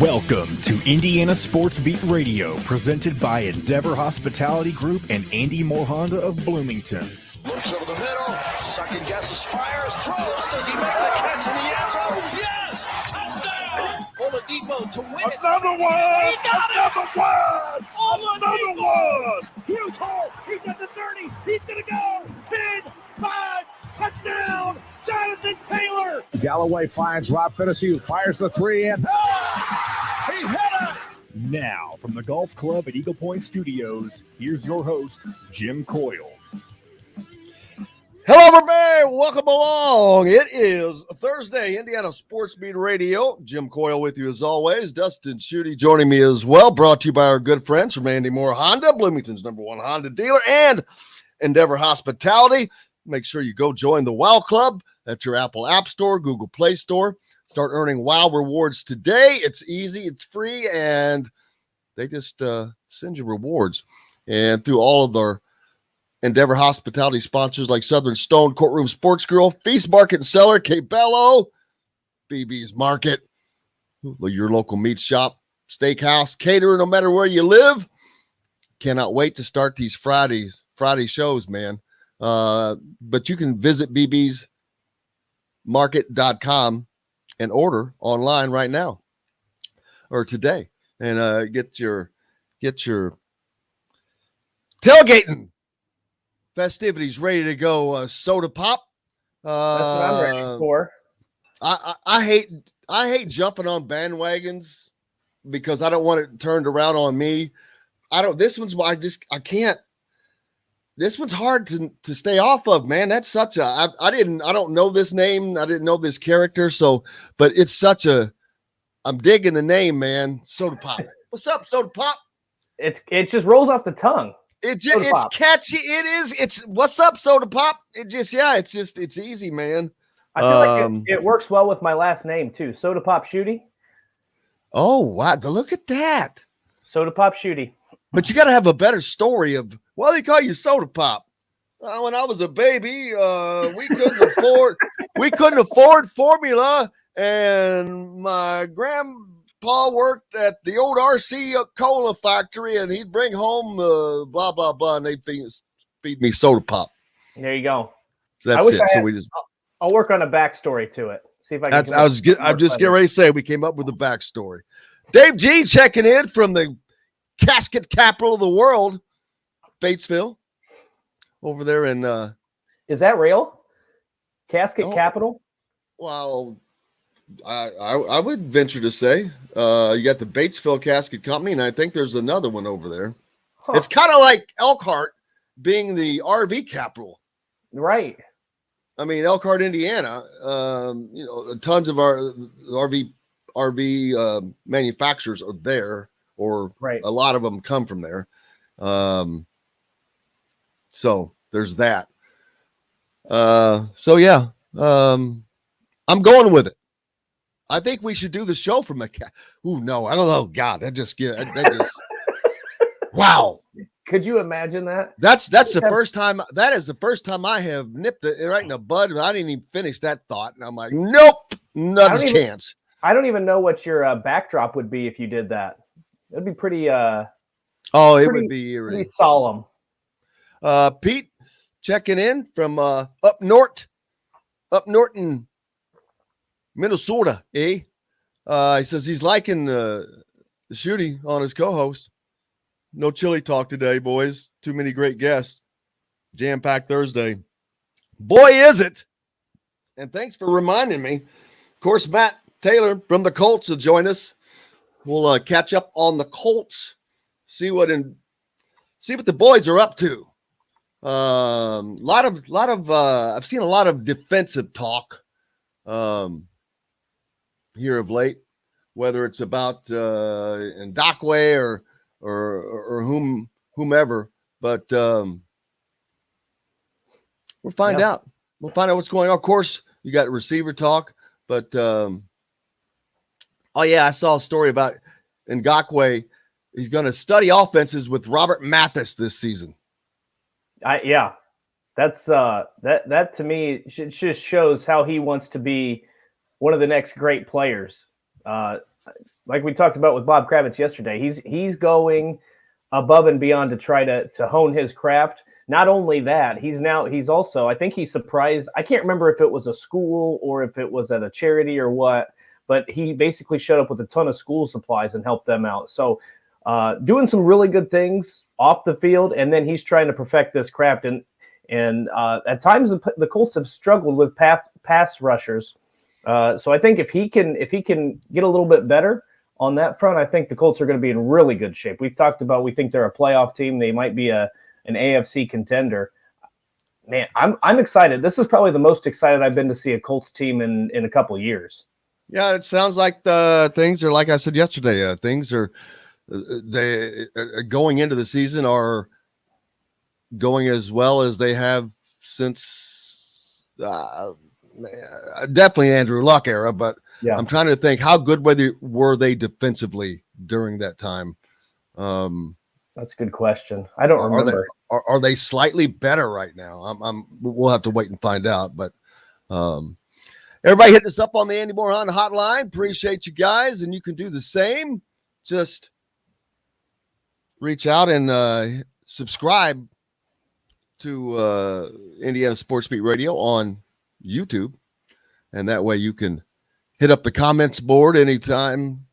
Welcome to Indiana Sports Beat Radio, presented by Endeavor Hospitality Group and Andy Moore Honda of Bloomington. Looks over the middle, second guesses, fires, throws. Does he make the catch in the end zone? Yes! Touchdown! Oladipo to win it. Another one! He got Another it! one! Oladipo! Another one! Huge hole! He's at the 30! He's gonna go! 10, 5, touchdown! Jonathan Taylor! Galloway finds Rob Finnessy, who fires the three, and He hit it! Now, from the Golf Club at Eagle Point Studios, here's your host, Jim Coyle. Hello, everybody. Welcome along. It is Thursday, Indiana Sports Beat Radio. Jim Coyle with you as always. Dustin Schutte joining me as well. Brought to you by our good friends from Andy Moore Honda, Bloomington's #1 Honda dealer, and Endeavor Hospitality. Make sure you go join the WOW Club. That's your Apple App Store, Google Play Store. Start earning WOW rewards today. It's easy, it's free, and they just send you rewards. And through all of our Endeavor Hospitality sponsors like Southern Stone, Courtroom Sports Grill, Feast Market and Cellar, Cabello, BB's Market, your local meat shop, steakhouse, caterer, no matter where you live. Cannot wait to start these Friday shows, man. But you can visit bbsmarket.com and order online right now or today and get your tailgating festivities ready to go. Soda pop. That's what I'm ready for. I hate jumping on bandwagons because I don't want it turned around on me. This one's why I can't. This one's hard to stay off of, man. That's such a, I don't know this name. I didn't know this character. But it's such a, I'm digging the name, man. Soda pop. What's up, Soda pop? It just rolls off the tongue. It's catchy. It's what's up, Soda pop? It's easy, man. I feel like it works well with my last name too. Soda Pop Schutte. Oh, wow. Look at that. Soda Pop Schutte. But you got to have a better story of why they call you Soda Pop. When I was a baby, we couldn't afford formula, and my grandpa worked at the old RC cola factory, and he'd bring home blah blah blah, and they'd feed me Soda Pop. There you go. So that's it. I'll work on a backstory to it. See if I can. I'm just getting ready to say we came up with a backstory. Dave G checking in from the casket capital of the world, Batesville, over there in is that real? Casket capital? Well, I would venture to say you got the Batesville Casket Company, and I think there's another one over there. Huh. It's kind of like Elkhart being the RV capital, right? I mean, Elkhart, Indiana. Tons of our RV manufacturers are there. Or a lot of them come from there. So there's that. I'm going with it. I think we should do the show from a cat. Ooh, no, I don't know. God, that just wow. Could you imagine that? That's the first time. That is the first time I have nipped it right in the bud. I didn't even finish that thought. And I'm like, nope, not a chance. I don't even know what your backdrop would be if you did that. It'd be pretty. It would be eerie. Pretty solemn. Pete checking in from up north in Minnesota. He says he's liking the Schutte on his co-host. No chili talk today, boys. Too many great guests. Jam-packed Thursday. Boy, is it! And thanks for reminding me. Of course, Matt Taylor from the Colts will join us. We'll catch up on the Colts, see what the boys are up to. I've seen a lot of defensive talk here of late, whether it's about Ndakwe or whomever. But we'll find out. We'll find out what's going on. Of course, you got receiver talk, but. Oh, yeah, I saw a story about Ngakoue. He's going to study offenses with Robert Mathis this season. That's that to me just shows how he wants to be one of the next great players. like we talked about with Bob Kravitz yesterday, he's going above and beyond to try to hone his craft. Not only that, he's also, I think he surprised, I can't remember if it was a school or if it was at a charity or what, but he basically showed up with a ton of school supplies and helped them out. So doing some really good things off the field, and then he's trying to perfect this craft. And at times the Colts have struggled with pass rushers. So I think if he can get a little bit better on that front, I think the Colts are going to be in really good shape. We've talked about, we think they're a playoff team. They might be an AFC contender. Man, I'm excited. This is probably the most excited I've been to see a Colts team in a couple of years. Yeah, it sounds like the things are, like I said yesterday, things are going into the season are going as well as they have since definitely Andrew Luck era, but yeah. I'm trying to think how good were they defensively during that time. That's a good question. I don't remember. Are they slightly better right now? We'll have to wait and find out. But everybody hitting us up on the Andy Moore Honda hotline. Appreciate you guys, and you can do the same. Just reach out and subscribe to Indiana Sports Beat Radio on YouTube, and that way you can hit up the comments board anytime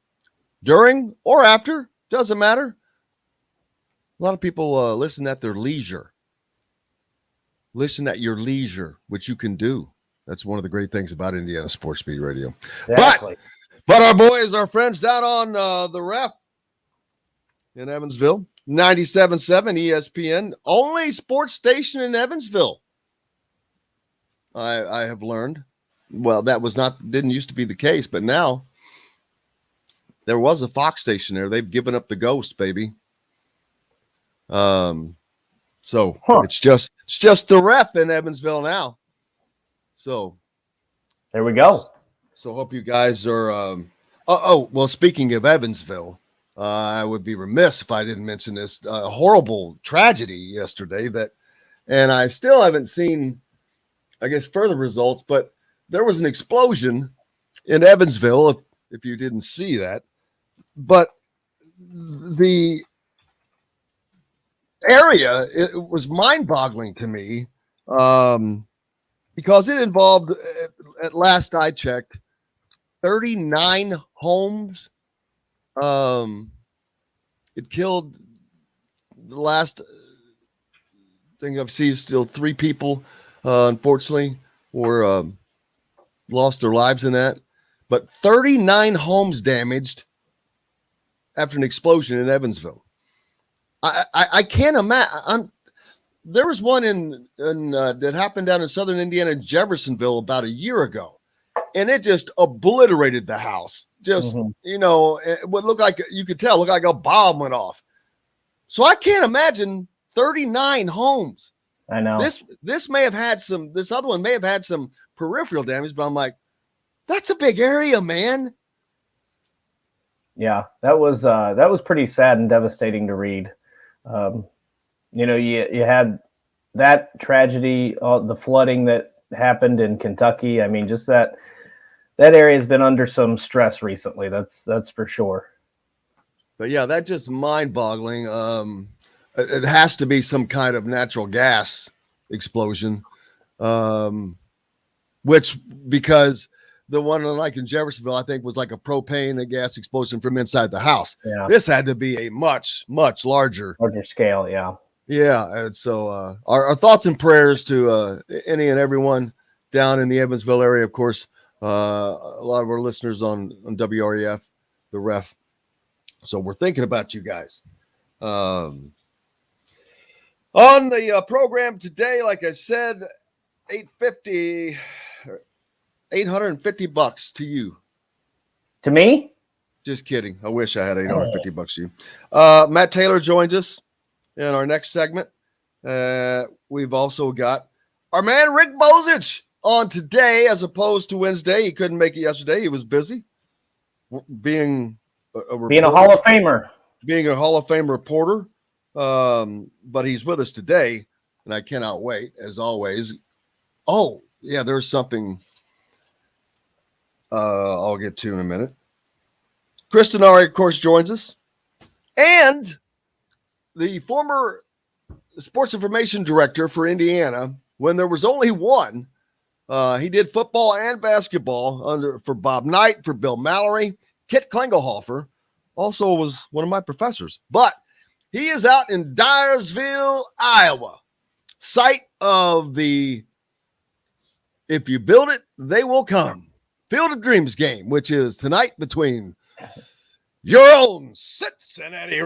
during or after. Doesn't matter. A lot of people listen at their leisure. Listen at your leisure, which you can do. That's one of the great things about Indiana Sports Beat Radio. Exactly. But our boys, our friends down on the ref in Evansville, 97.7 ESPN, only sports station in Evansville. I have learned. Well, that didn't used to be the case, but now there was a Fox station there. They've given up the ghost, baby. It's just the ref in Evansville now. So there we go. So hope you guys are. Well, speaking of Evansville, I would be remiss if I didn't mention this horrible tragedy yesterday. And I still haven't seen, I guess, further results. But there was an explosion in Evansville. If you didn't see that, but the area, it was mind-boggling to me because it involved, at last I checked, 39 homes. It killed, the last thing I've seen, still 3 people, unfortunately, were lost their lives in that. But 39 homes damaged after an explosion in Evansville. I can't imagine. There was one that happened down in southern Indiana, Jeffersonville, about a year ago, and it just obliterated the house. Just it would look like, you could tell, looked like a bomb went off. So I can't imagine 39 homes. I know this may have had some. This other one may have had some peripheral damage, but I'm like, that's a big area, man. Yeah, that was pretty sad and devastating to read. You had that tragedy, the flooding that happened in Kentucky. I mean, just that area has been under some stress recently. That's for sure. But yeah, that's just mind-boggling. It has to be some kind of natural gas explosion, because the one like in Jeffersonville, I think, was like a propane gas explosion from inside the house. Yeah. This had to be a much, much larger scale. Yeah. Yeah. And so our thoughts and prayers to any and everyone down in the Evansville area. Of course, a lot of our listeners on WREF, the ref. So we're thinking about you guys. On the program today, like I said, $850 to you. To me? Just kidding. I wish I had $850 to you. Matt Taylor joins us in our next segment. We've also got our man Rick Bozich on today as opposed to Wednesday. He couldn't make it yesterday. He was busy being a Hall of Famer. Being a Hall of Fame reporter. But he's with us today, and I cannot wait, as always. Oh, yeah, there's something I'll get to in a minute. Chris Denari, of course, joins us. And the former sports information director for Indiana, when there was only one, he did football and basketball for Bob Knight, for Bill Mallory. Kit Klingelhofer also was one of my professors. But he is out in Dyersville, Iowa, site of the If You Build It, They Will Come Field of Dreams game, which is tonight between your own Cincinnati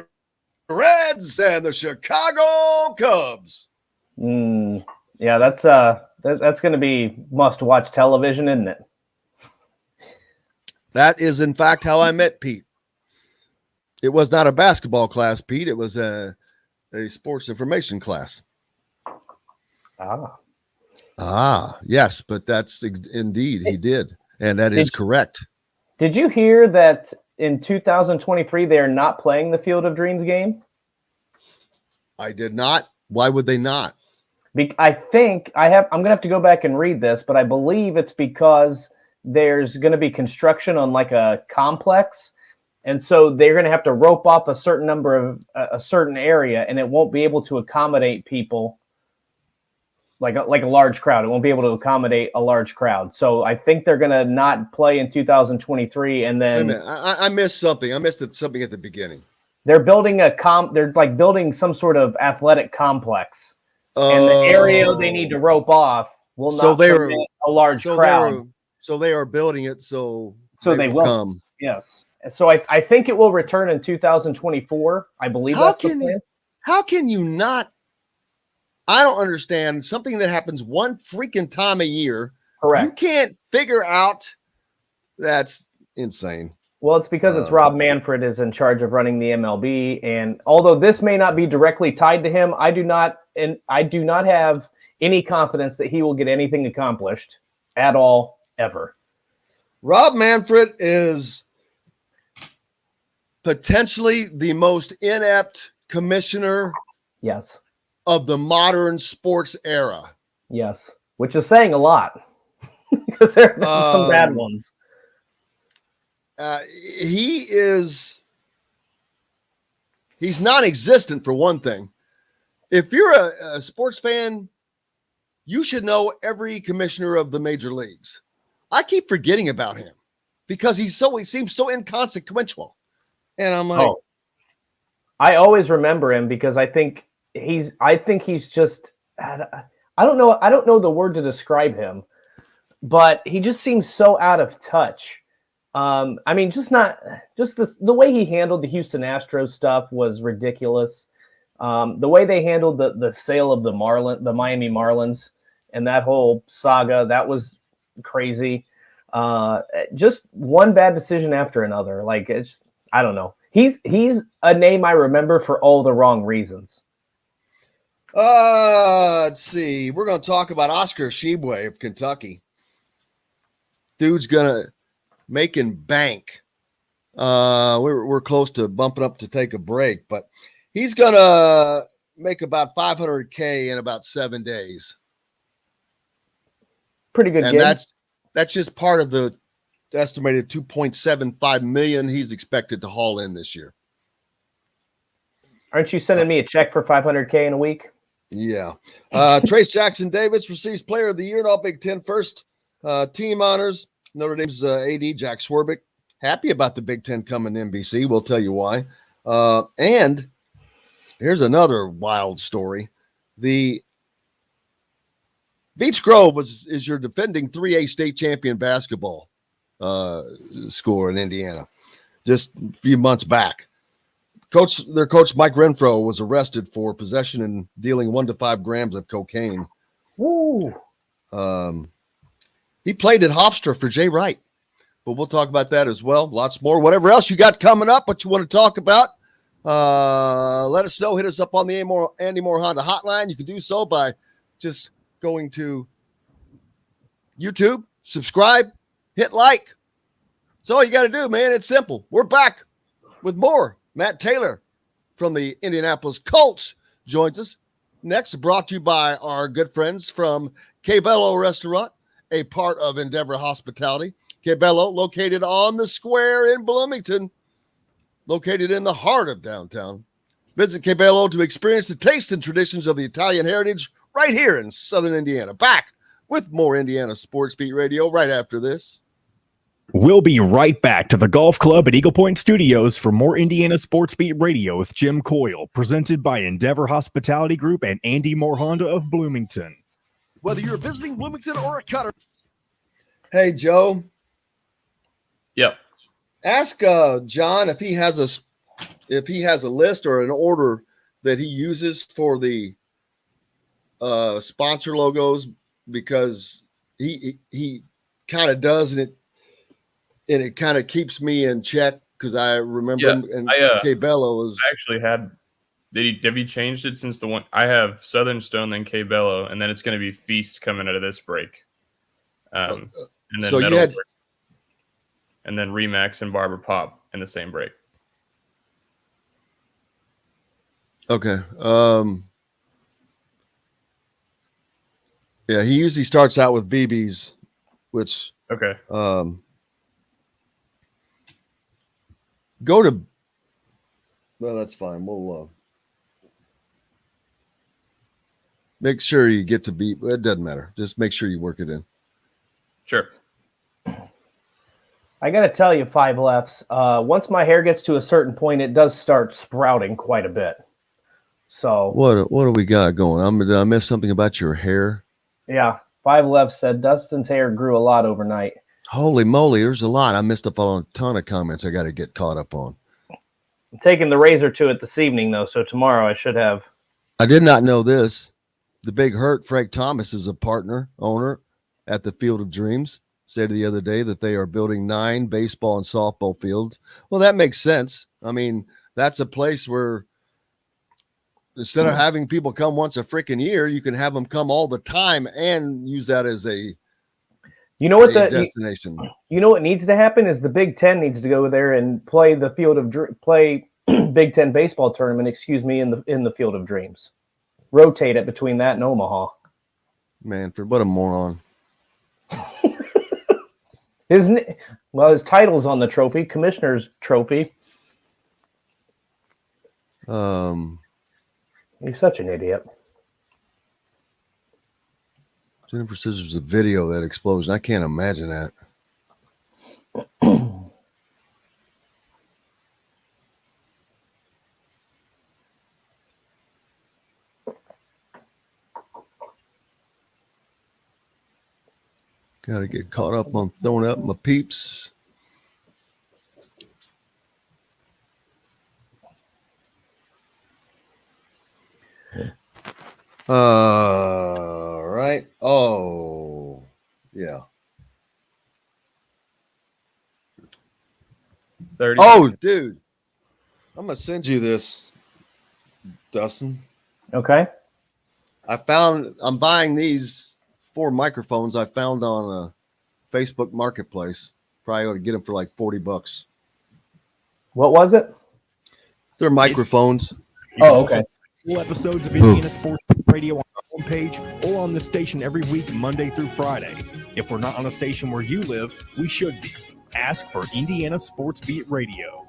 Reds and the Chicago Cubs. Yeah, that's going to be must-watch television, isn't it? That is, in fact, how I met Pete. It was not a basketball class, Pete. It was a sports information class. Yes, but that's indeed he did, and that is correct. Did you hear that in 2023 they are not playing the Field of Dreams game? I did not. Why would they not? I think I'm going to have to go back and read this, but I believe it's because there's going to be construction on like a complex. And so they're going to have to rope off a certain number of a certain area, and it won't be able to accommodate people like a large crowd. It won't be able to accommodate a large crowd. So I think they're going to not play in 2023. And then wait a minute. I missed something. I missed something at the beginning. They're building they're like building some sort of athletic complex, and the area they need to rope off will not permit a large crowd. So they are building it so they will come. Yes. So I think it will return in 2024. I believe that's the plan. How can you not? I don't understand something that happens one freaking time a year. Correct. You can't figure out. That's insane. Well, it's because it's Rob Manfred is in charge of running the MLB, and although this may not be directly tied to him, I do not have any confidence that he will get anything accomplished at all ever. Rob Manfred is potentially the most inept commissioner of the modern sports era. Yes, which is saying a lot because there have been some bad ones. He's non-existent for one thing. If you're a sports fan, you should know every commissioner of the major leagues. I keep forgetting about him because he seems so inconsequential. And I'm like, I always remember him because I think he's just, I don't know the word to describe him, but he just seems so out of touch. I mean, the way he handled the Houston Astros stuff was ridiculous. The way they handled the sale of the Miami Marlins and that whole saga, that was crazy. Just one bad decision after another. Like, I don't know. He's a name I remember for all the wrong reasons. Let's see. We're going to talk about Oscar Tshiebwe of Kentucky. Dude's making bank. We're close to bumping up to take a break, but he's gonna make about $500K in about 7 days. Pretty good. And that's just part of the estimated $2.75 million he's expected to haul in this year. Aren't you sending me a check for $500K in a week? Yeah. Trace Jackson Davis receives Player of the Year in all Big Ten first team honors. Notre Dame's AD Jack Swerbick happy about the Big Ten coming to NBC. We'll tell you why. And here's another wild story. The Beech Grove is your defending 3A state champion basketball score in Indiana just a few months back. Their coach Mike Renfro was arrested for possession and dealing 1 to 5 grams of cocaine. Ooh. He played at Hofstra for Jay Wright, but we'll talk about that as well. Lots more. Whatever else you got coming up, what you want to talk about, let us know. Hit us up on the Andy Moore Honda hotline. You can do so by just going to YouTube, subscribe, hit like. That's all you got to do, man. It's simple. We're back with more. Matt Taylor from the Indianapolis Colts joins us next, brought to you by our good friends from Cabello Restaurant, a part of Endeavor Hospitality. Cabello, located on the square in Bloomington. located in the heart of downtown. Visit Cabello to experience the taste and traditions of the Italian heritage right here in Southern Indiana. Back with more Indiana Sports Beat Radio right after this. We'll be right back to the Golf Club at Eagle Point Studios for more Indiana Sports Beat Radio with Jim Coyle, presented by Endeavor Hospitality Group and Andy Moore Honda of Bloomington. Whether you're visiting Bloomington or a Cutter. Hey, Joe. Yep. Ask John if he has a list or an order that he uses for the sponsor logos, because he kind of does, and it kind of keeps me in check, because I remember him, and Cabello was actually had. Have you changed it since the one I have? Southern Stone, then Cabello, and then it's going to be Feast coming out of this break. And then so you had, and then Remax and Barber Pop in the same break. Okay. Yeah, he usually starts out with BBs, which okay. Go to. Well, that's fine. We'll make sure you get to beat. It doesn't matter. Just make sure you work it in. Sure. I got to tell you, Five Lefts, once my hair gets to a certain point, it does start sprouting quite a bit. So what do we got going? Did I miss something about your hair? Yeah, Five Lefts said Dustin's hair grew a lot overnight. Holy moly, there's a lot. I missed up on a ton of comments I got to get caught up on. I'm taking the razor to it this evening, though, so tomorrow I should have. I did not know this. The Big Hurt, Frank Thomas, is a owner at the Field of Dreams. Said the other day that they are building 9 baseball and softball fields. Well, that makes sense. I mean, that's a place where instead of having people come once a freaking year, you can have them come all the time and use that as a destination. You know what needs to happen is the Big Ten needs to go there and play the play Big Ten baseball tournament. In the Field of Dreams. Rotate it between that and Omaha. Manfred, what a moron. His title's on the trophy, Commissioner's Trophy. He's such an idiot. Jennifer says there's a video of that explosion. I can't imagine that. Got to get caught up on throwing up my peeps. Right. Oh, yeah. 30. Oh, dude. I'm going to send you this, Dustin. Okay. I'm buying these 4 microphones I found on a Facebook Marketplace. Probably ought to get them for like $40. What was it? They're microphones. Oh, okay. Full episodes of Indiana Sports Radio on our homepage or on the station every week, Monday through Friday. If we're not on a station where you live, we should be. Ask for Indiana Sports Beat Radio.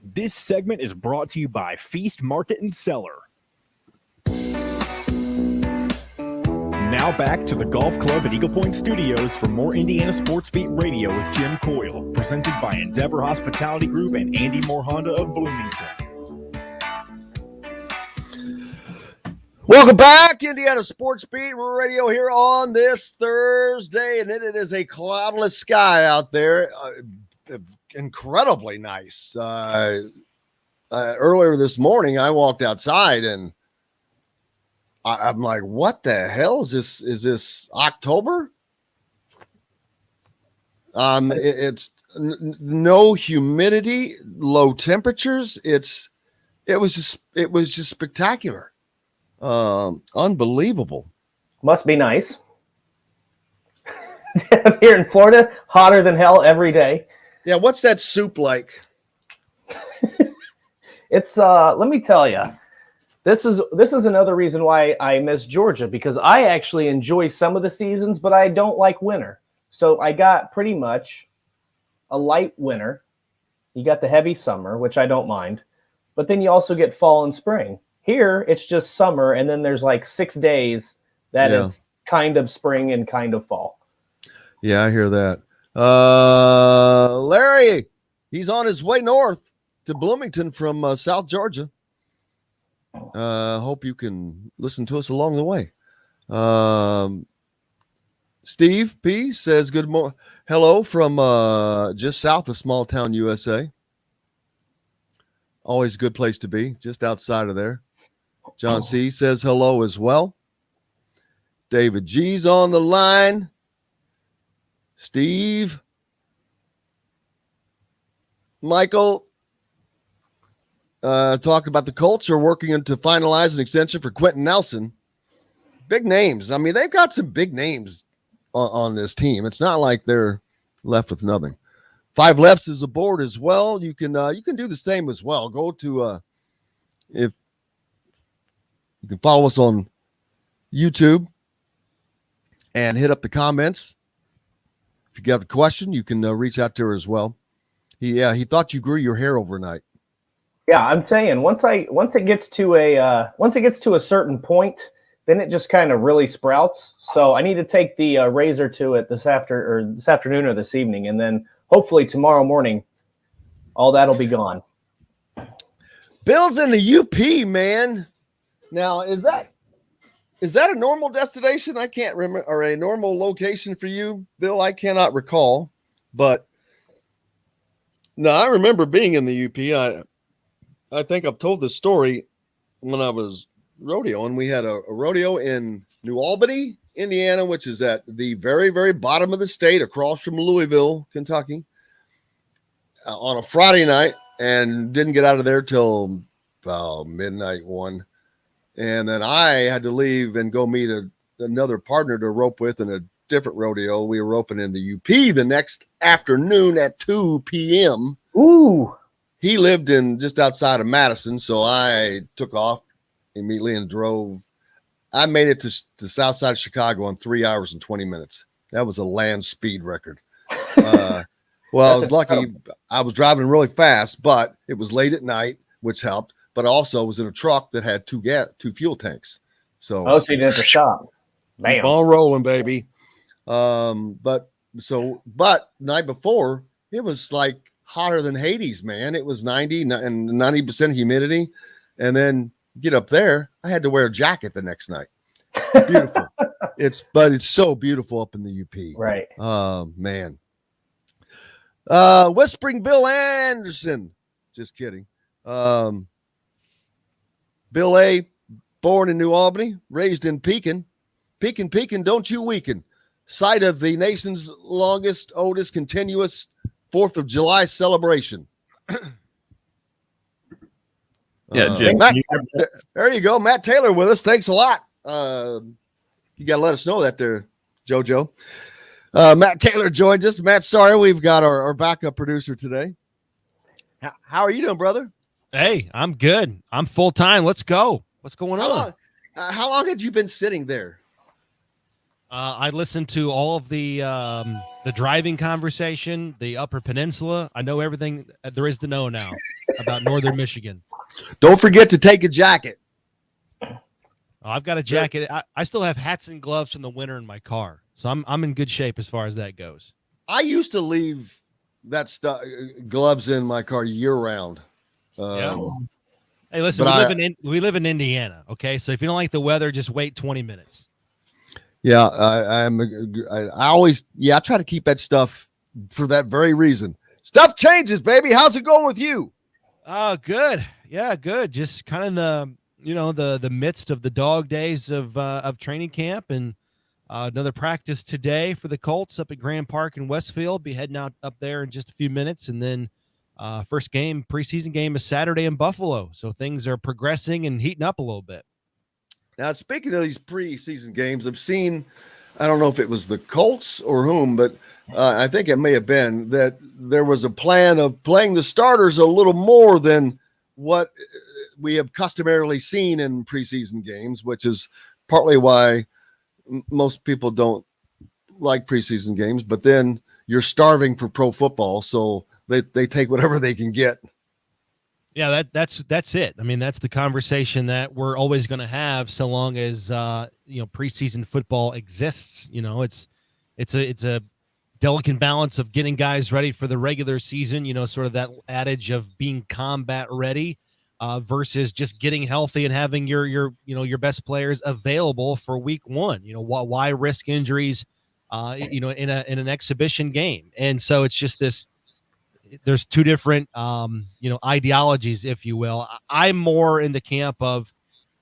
This segment is brought to you by Feast Market and Cellar. Now back to the Golf Club at Eagle Point Studios for more Indiana Sports Beat Radio with Jim Coyle, presented by Endeavor Hospitality Group and Andy Moore Honda of Bloomington. Welcome back, Indiana Sports Beat Radio here on this Thursday, and it is a cloudless sky out there. Incredibly nice. Earlier this morning, I walked outside and I'm like, what the hell is this? Is this October? It's no humidity, low temperatures. It was just spectacular. Unbelievable. Must be nice. Here in Florida, hotter than hell every day. Yeah, what's that soup like? It's let me tell you. This is another reason why I miss Georgia, because I actually enjoy some of the seasons, but I don't like winter. So I got pretty much a light winter You got the heavy summer, which I don't mind, but then you also get fall and spring. Here, it's just summer, and then there's like 6 days that is kind of spring and kind of fall. Yeah, I hear that. Larry, he's on his way north to Bloomington from South Georgia. Hope you can listen to us along the way. Steve P says good morning. Hello from just south of small town USA. Always a good place to be, just outside of there. John C says hello as well. David G's on the line. Steve. Michael talked about the Colts are working to finalize an extension for Quentin Nelson. Big names. I mean, they've got some big names on this team. It's not like they're left with nothing. Five Lefts is aboard as well. You can do the same as well. Go to if you can follow us on YouTube and hit up the comments. If you got a question, you can reach out to her as well. He thought you grew your hair overnight. Yeah, I'm saying once it gets to a certain point, then it just kind of really sprouts. So I need to take the razor to it this afternoon or this evening, and then hopefully tomorrow morning, all that'll be gone. Bill's in the UP, man. Now, is that a normal destination? I can't remember, or a normal location for you, Bill? I cannot recall, but no, I remember being in the UP. I think I've told this story when I was rodeoing. We had a rodeo in New Albany, Indiana, which is at the very, very bottom of the state, across from Louisville, Kentucky, on a Friday night, and didn't get out of there till midnight one. And then I had to leave and go meet another partner to rope with in a different rodeo. We were roping in the UP the next afternoon at 2 p.m. Ooh. He lived in just outside of Madison, so I took off immediately and drove. I made it to the south side of Chicago in 3 hours and 20 minutes. That was a land speed record. Well, I was lucky. I was driving really fast, but it was late at night, which helped. But also was in a truck that had two fuel tanks. So you didn't have to stop. Bam. Ball rolling, baby. But night before, it was like hotter than Hades, man. It was 90 and 90% humidity. And then get up there, I had to wear a jacket the next night. Beautiful. It's so beautiful up in the UP. Right. Man. Whispering Bill Anderson. Just kidding. Bill A., born in New Albany, raised in Pekin. Pekin, don't you weaken. Site of the nation's longest, oldest, continuous 4th of July celebration. Yeah, Jim. There you go. Matt Taylor with us. Thanks a lot. You got to let us know that there, JoJo. Matt Taylor joined us. Matt, sorry, we've got our backup producer today. How are you doing, brother? Hey, I'm good. I'm full time. Let's go. What's going on? How long had you been sitting there? I listened to all of the driving conversation, the Upper Peninsula. I know everything there is to know now about Northern Michigan. Don't forget to take a jacket. I've got a jacket. I still have hats and gloves from the winter in my car, so I'm in good shape as far as that goes. I used to leave that stuff, gloves in my car year round. Yeah. Hey, listen, we live in Indiana, okay? So if you don't like the weather, just wait 20 minutes. Yeah, I try to keep that stuff for that very reason. Stuff changes, baby. How's it going with you? Oh, good. Yeah, good. Just kind of the midst of the dog days of training camp, and another practice today for the Colts up at Grand Park in Westfield. Be heading out up there in just a few minutes, and then first preseason game is Saturday in Buffalo. So things are progressing and heating up a little bit. Now, speaking of these preseason games, I've seen, I don't know if it was the Colts or whom, but I think it may have been that there was a plan of playing the starters a little more than what we have customarily seen in preseason games, which is partly why most people don't like preseason games. But then you're starving for pro football, so they take whatever they can get. Yeah, that's it. I mean, that's the conversation that we're always going to have so long as preseason football exists. It's a delicate balance of getting guys ready for the regular season. Sort of that adage of being combat ready versus just getting healthy and having your best players available for week one. Why risk injuries? In an exhibition game, and so it's just this. There's two different, ideologies, if you will. I'm more in the camp of,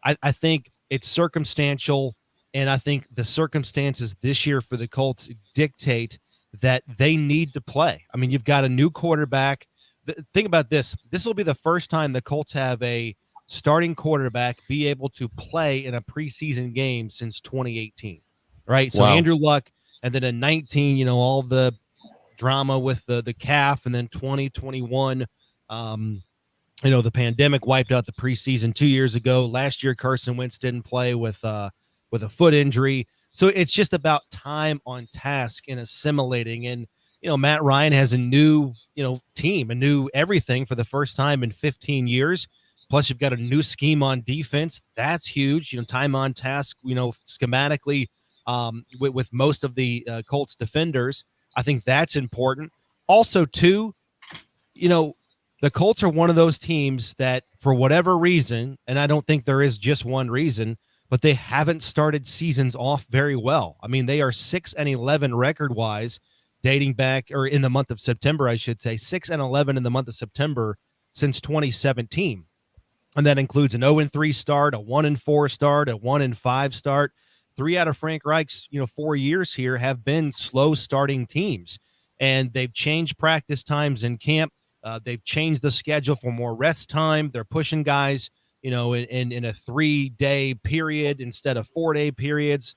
I think it's circumstantial, and I think the circumstances this year for the Colts dictate that they need to play. I mean, you've got a new quarterback. Think about this. This will be the first time the Colts have a starting quarterback be able to play in a preseason game since 2018, right? So Wow. Andrew Luck, and then in 19, all the drama with the calf, and then 2021 the pandemic wiped out the preseason 2 years ago. Last year Carson Wentz didn't play with a foot injury. So it's just about time on task and assimilating. And Matt Ryan has a new team, a new everything for the first time in 15 years. Plus you've got a new scheme on defense. That's huge. Time on task, schematically with most of the Colts defenders. I think that's important. Also, too, the Colts are one of those teams that, for whatever reason, and I don't think there is just one reason, but they haven't started seasons off very well. I mean, they are 6-11 record-wise, dating back, or in the month of September, I should say, 6-11 in the month of September since 2017. And that includes an 0-3 start, a 1-4 start, a 1-5 start. 3 out of Frank Reich's, 4 years here have been slow starting teams, and they've changed practice times in camp. They've changed the schedule for more rest time. They're pushing guys, in a 3-day period instead of 4-day periods.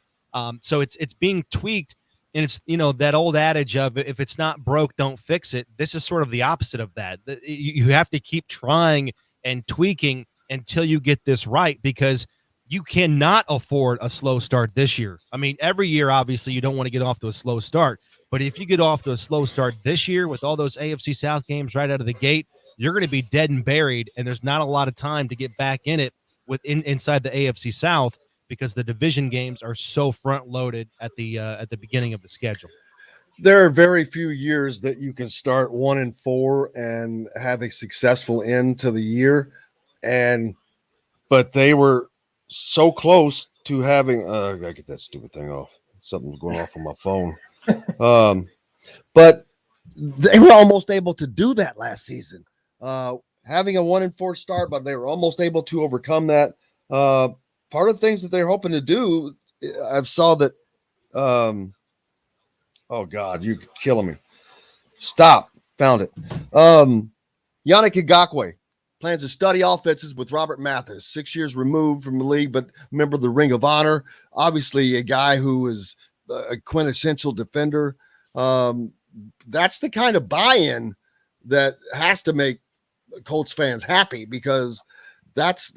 So it's being tweaked, and it's, that old adage of if it's not broke, don't fix it. This is sort of the opposite of that. You have to keep trying and tweaking until you get this right, because you cannot afford a slow start this year. I mean, every year, obviously, you don't want to get off to a slow start. But if you get off to a slow start this year with all those AFC South games right out of the gate, you're going to be dead and buried, and there's not a lot of time to get back in it inside the AFC South, because the division games are so front-loaded at the beginning of the schedule. There are very few years that you can start 1-4 and have a successful end to the year, but they were so close to having I gotta get that stupid thing off. Something's going off on my phone. But they were almost able to do that last season. Having a 1-4 start, but they were almost able to overcome that. Part of the things that they're hoping to do, I saw that oh God, you're killing me. Stop. Found it. Yannick Ngakoue plans to study offenses with Robert Mathis, 6 years removed from the league, but member of the Ring of Honor. Obviously, a guy who is a quintessential defender. That's the kind of buy-in that has to make Colts fans happy, because that's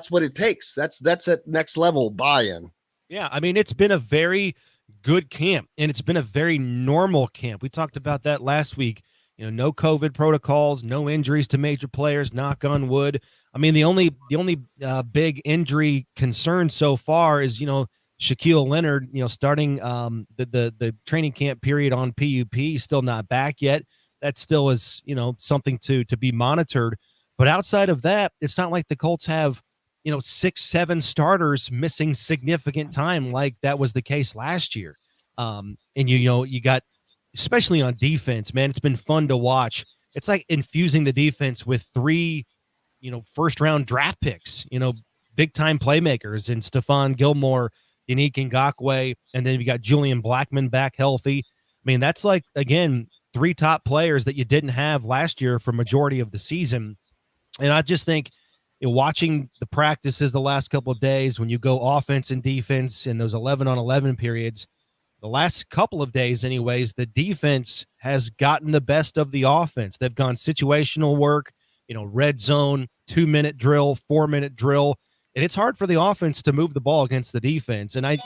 what it takes. That's that next level buy-in. Yeah, I mean, it's been a very good camp, and it's been a very normal camp. We talked about that last week. No COVID protocols, no injuries to major players, knock on wood. I mean, the only big injury concern so far is, Shaquille Leonard, starting the training camp period on PUP, still not back yet. That still is, something to be monitored. But outside of that, it's not like the Colts have, 6-7 starters missing significant time like that was the case last year. And you got, especially on defense, man, it's been fun to watch. It's like infusing the defense with 3, first round draft picks, big time playmakers in Stephon Gilmore, Yannick Ngakoue, and then you got Julian Blackmon back healthy. I mean, that's like, again, 3 top players that you didn't have last year for majority of the season. And I just think, watching the practices the last couple of days, when you go offense and defense in those 11-on-11 periods, the last couple of days anyways, the defense has gotten the best of the offense. They've gone situational work, red zone, 2-minute drill, 4-minute drill. And it's hard for the offense to move the ball against the defense. And I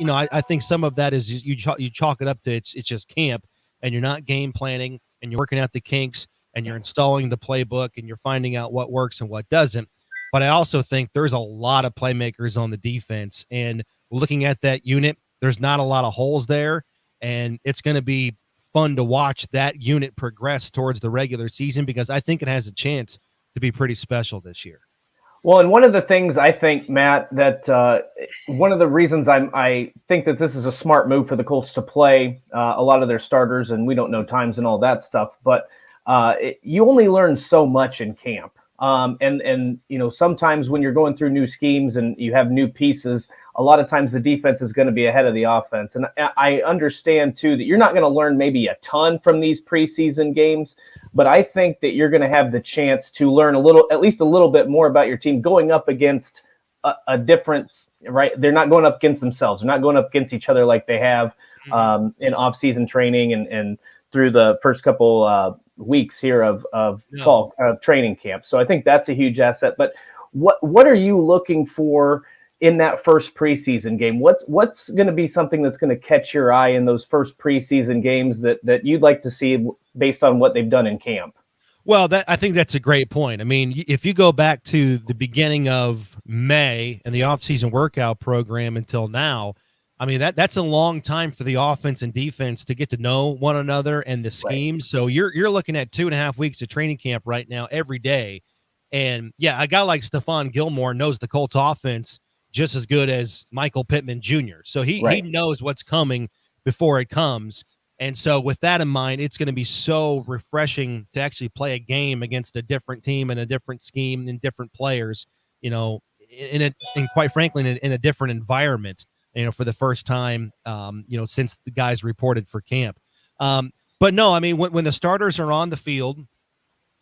think some of that is you chalk it up to it's just camp, and you're not game planning, and you're working out the kinks, and you're installing the playbook and you're finding out what works and what doesn't. But I also think there's a lot of playmakers on the defense, and looking at that unit, there's not a lot of holes there, and it's going to be fun to watch that unit progress towards the regular season because I think it has a chance to be pretty special this year. Well, and one of the things I think, Matt, that one of the reasons I think that this is a smart move for the Colts to play a lot of their starters, and we don't know times and all that stuff, but you only learn so much in camp. And sometimes when you're going through new schemes and you have new pieces, a lot of times the defense is going to be ahead of the offense. And I understand too that you're not going to learn maybe a ton from these preseason games, but I think that you're going to have the chance to learn at least a little bit more about your team going up against a difference, right? They're not going up against themselves. They're not going up against each other like they have in off-season training and through the first couple weeks here of fall training camp. So I think that's a huge asset. But what are you looking for in that first preseason game? What's going to be something that's going to catch your eye in those first preseason games that you'd like to see based on what they've done in camp? Well, I think that's a great point. I mean, if you go back to the beginning of May and the offseason workout program until now, I mean, that's a long time for the offense and defense to get to know one another and the scheme. Right. So you're looking at 2.5 weeks of training camp right now every day. And, yeah, a guy like Stephon Gilmore knows the Colts offense just as good as Michael Pittman Jr. So he knows what's coming before it comes. And so with that in mind, it's going to be so refreshing to actually play a game against a different team and a different scheme and different players, and quite frankly, in a different environment. For the first time, since the guys reported for camp. But no, I mean, when the starters are on the field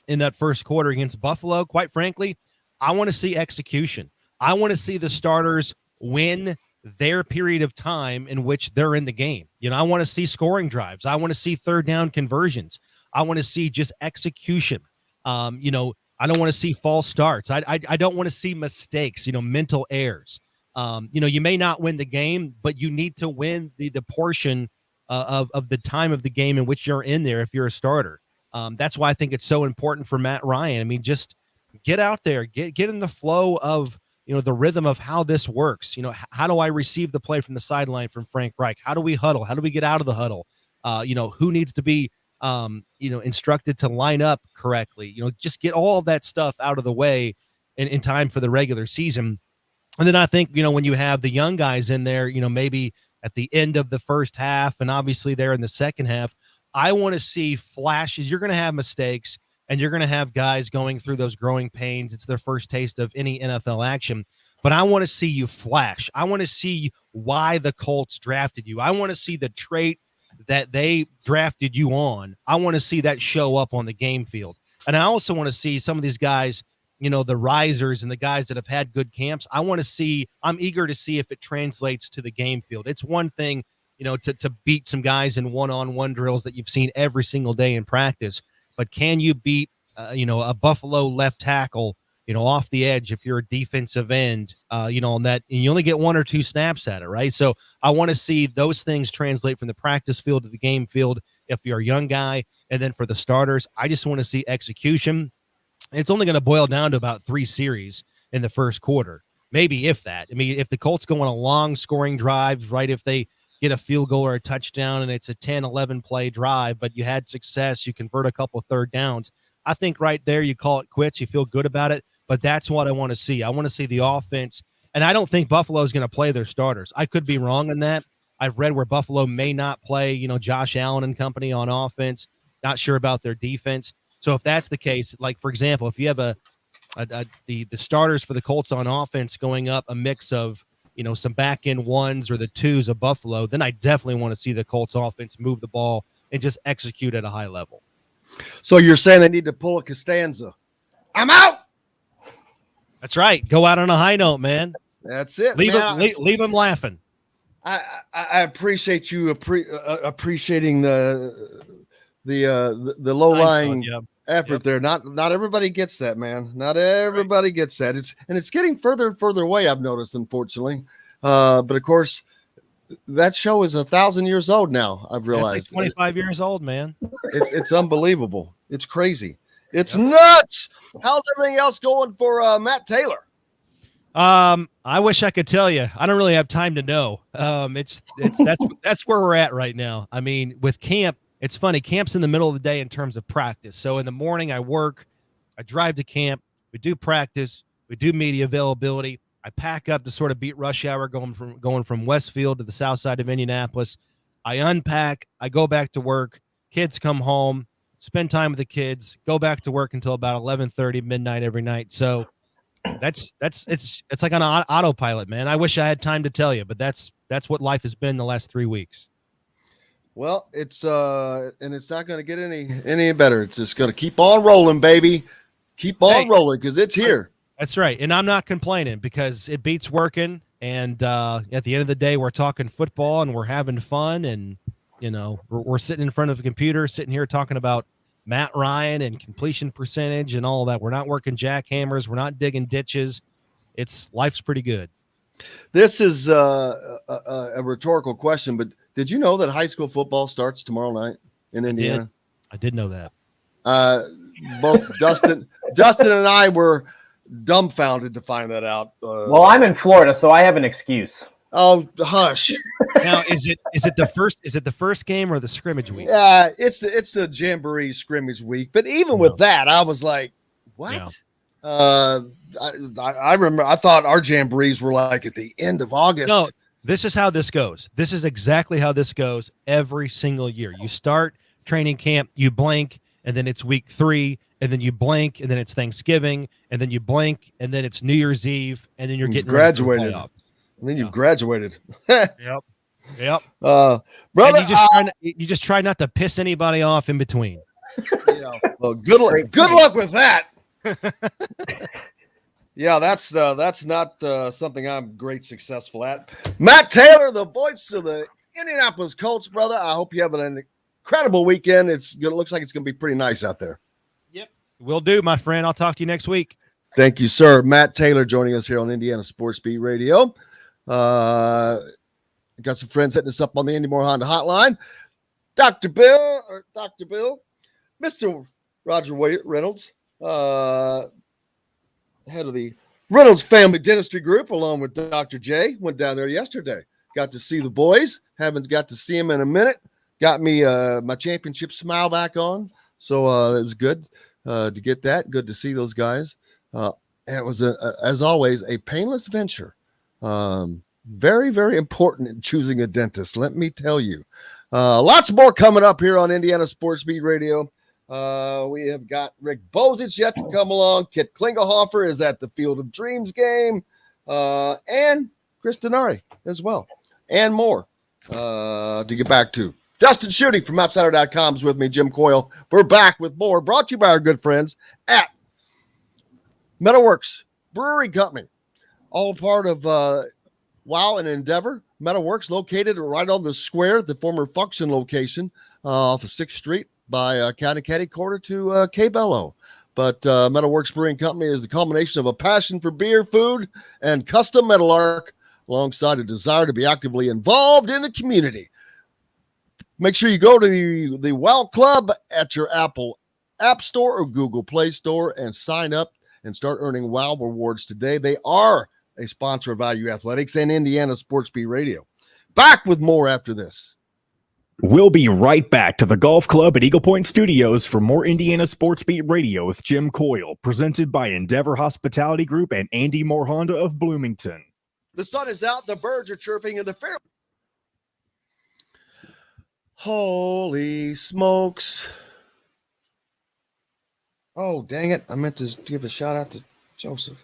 in that first quarter against Buffalo, quite frankly, I want to see execution. I want to see the starters win their period of time in which they're in the game. I want to see scoring drives. I want to see third down conversions. I want to see just execution. I don't want to see false starts. I don't want to see mistakes, mental errors. You may not win the game, but you need to win the portion of the time of the game in which you're in there if you're a starter. That's why I think it's so important for Matt Ryan. I mean, just get out there, get in the flow of, the rhythm of how this works. How do I receive the play from the sideline from Frank Reich? How do we huddle? How do we get out of the huddle? Who needs to be, instructed to line up correctly? Just get all of that stuff out of the way in time for the regular season. And then I think, when you have the young guys in there, maybe at the end of the first half and obviously there in the second half, I want to see flashes. You're going to have mistakes and you're going to have guys going through those growing pains. It's their first taste of any NFL action. But I want to see you flash. I want to see why the Colts drafted you. I want to see the trait that they drafted you on. I want to see that show up on the game field. And I also want to see some of these guys, the risers and the guys that have had good camps. I'm eager to see if it translates to the game field. It's one thing, to beat some guys in one-on-one drills that you've seen every single day in practice, but can you beat, a Buffalo left tackle, off the edge if you're a defensive end, on that, and you only get 1 or 2 snaps at it, right? So I want to see those things translate from the practice field to the game field if you're a young guy. And then for the starters, I just want to see execution. It's only going to boil down to about 3 series in the first quarter, maybe if that. I mean, if the Colts go on a long scoring drive, right, if they get a field goal or a touchdown and it's a 10, 11 play drive, but you had success, you convert a couple of third downs, I think right there you call it quits, you feel good about it, but that's what I want to see. I want to see the offense, and I don't think Buffalo is going to play their starters. I could be wrong in that. I've read where Buffalo may not play, Josh Allen and company on offense, not sure about their defense. So if that's the case, like, for example, if you have the starters for the Colts on offense going up a mix of, some back end ones or the twos of Buffalo, then I definitely want to see the Colts offense move the ball and just execute at a high level. So you're saying they need to pull a Costanza. I'm out. That's right. Go out on a high note, man. That's it. Leave them laughing. I appreciate you appreciating the low lying effort there. Not everybody gets that, man. Not everybody gets that. It's getting further and further away, I've noticed, unfortunately. But of course, that show is 1,000 years old now. I've realized. It's like 25 years old, man. It's unbelievable. It's crazy. It's nuts. How's everything else going for Matt Taylor? I wish I could tell you. I don't really have time to know. That's where we're at right now. I mean, with camp, it's funny. Camp's in the middle of the day in terms of practice. So in the morning, I work, I drive to camp, we do practice, we do media availability. I pack up to sort of beat rush hour going from Westfield to the south side of Indianapolis. I unpack, I go back to work. Kids come home, spend time with the kids, go back to work until about 11:30 midnight every night. So it's like on autopilot, man. I wish I had time to tell you, but that's what life has been the last 3 weeks. Well, it's and it's not going to get any better. It's just going to keep on rolling, baby. Keep on rolling because it's here. That's right, and I'm not complaining because it beats working. And at the end of the day, we're talking football and we're having fun, and we're sitting in front of a computer, sitting here talking about Matt Ryan and completion percentage and all that. We're not working jackhammers. We're not digging ditches. Life's pretty good. This is a rhetorical question, but did you know that high school football starts tomorrow night in Indiana? I did know that. Both Dustin and I were dumbfounded to find that out. Well, I'm in Florida, so I have an excuse. Oh, hush. Now, is it the first game or the scrimmage week? Yeah, it's the Jamboree scrimmage week. But even with that, I was like, what? Yeah. I remember I thought our Jamborees were like at the end of August. No, this is how this goes. This is exactly how this goes every single year. You start training camp, you blink, and then it's week 3, and then you blink, and then it's Thanksgiving, and then you blink, and then it's New Year's Eve, and then you're getting graduated. And then you've graduated. Yep. Brother, and you just try not to piss anybody off in between. Yeah. Well, good luck with that. Yeah, that's not something I'm great successful at. Matt Taylor, the voice of the Indianapolis Colts, brother. I hope you have an incredible weekend. Looks like it's gonna be pretty nice out there. Yep, will do, my friend. I'll talk to you next week. Thank you, sir. Matt Taylor joining us here on Indiana Sports Beat Radio. Got some friends hitting us up on the Indy Moore Honda hotline. Dr. Bill, Mr. Roger Reynolds, head of the Reynolds Family Dentistry Group, along with Dr. J, went down there yesterday. Got to see the boys. Haven't got to see them in a minute. Got me my championship smile back on. So it was good to get that. Good to see those guys. And it was, as always, a painless venture. Very, very important in choosing a dentist, let me tell you. Lots more coming up here on Indiana Sports Beat Radio. We have got Rick Bozich yet to come along. Kit Klingelhoffer is at the Field of Dreams game. And Chris Denari as well. And more to get back to. Dustin Schutte from Outsider.com is with me. Jim Coyle. We're back with more, brought to you by our good friends at Metalworks Brewery Company. All part of Wow and Endeavor. Metalworks located right on the square, the former Function location off of 6th Street by County Caddy Quarter to Cabello. But Metalworks Brewing Company is the culmination of a passion for beer, food, and custom metal art, alongside a desire to be actively involved in the community. Make sure you go to the WOW Club at your Apple App Store or Google Play Store and sign up and start earning WOW rewards today. They are a sponsor of Value Athletics and Indiana Sports Beat Radio. Back with more after this. We'll be right back to the Golf Club at Eagle Point Studios for more Indiana Sports Beat Radio with Jim Coyle, presented by Endeavor Hospitality Group and Andy Moore Honda of Bloomington. The sun is out, the birds are chirping, and the fair. Holy smokes. Oh, dang it. I meant to give a shout out to Joseph.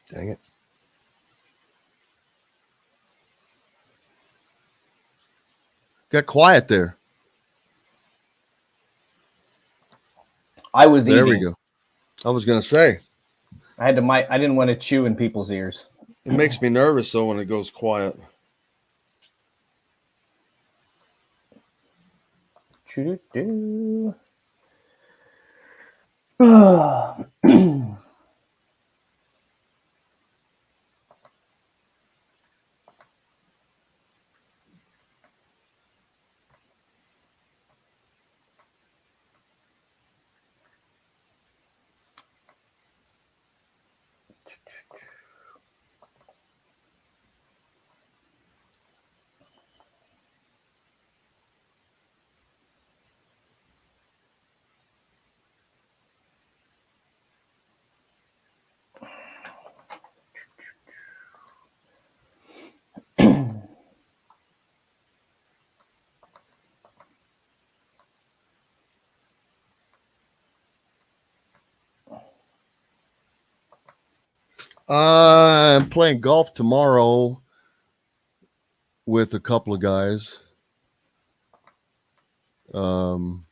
Dang it. Got quiet there. I was eating. There we go. I was going to say. I didn't want to chew in people's ears. It makes me nervous, though, when it goes quiet. Choo-doo-doo. I'm playing golf tomorrow with a couple of guys. That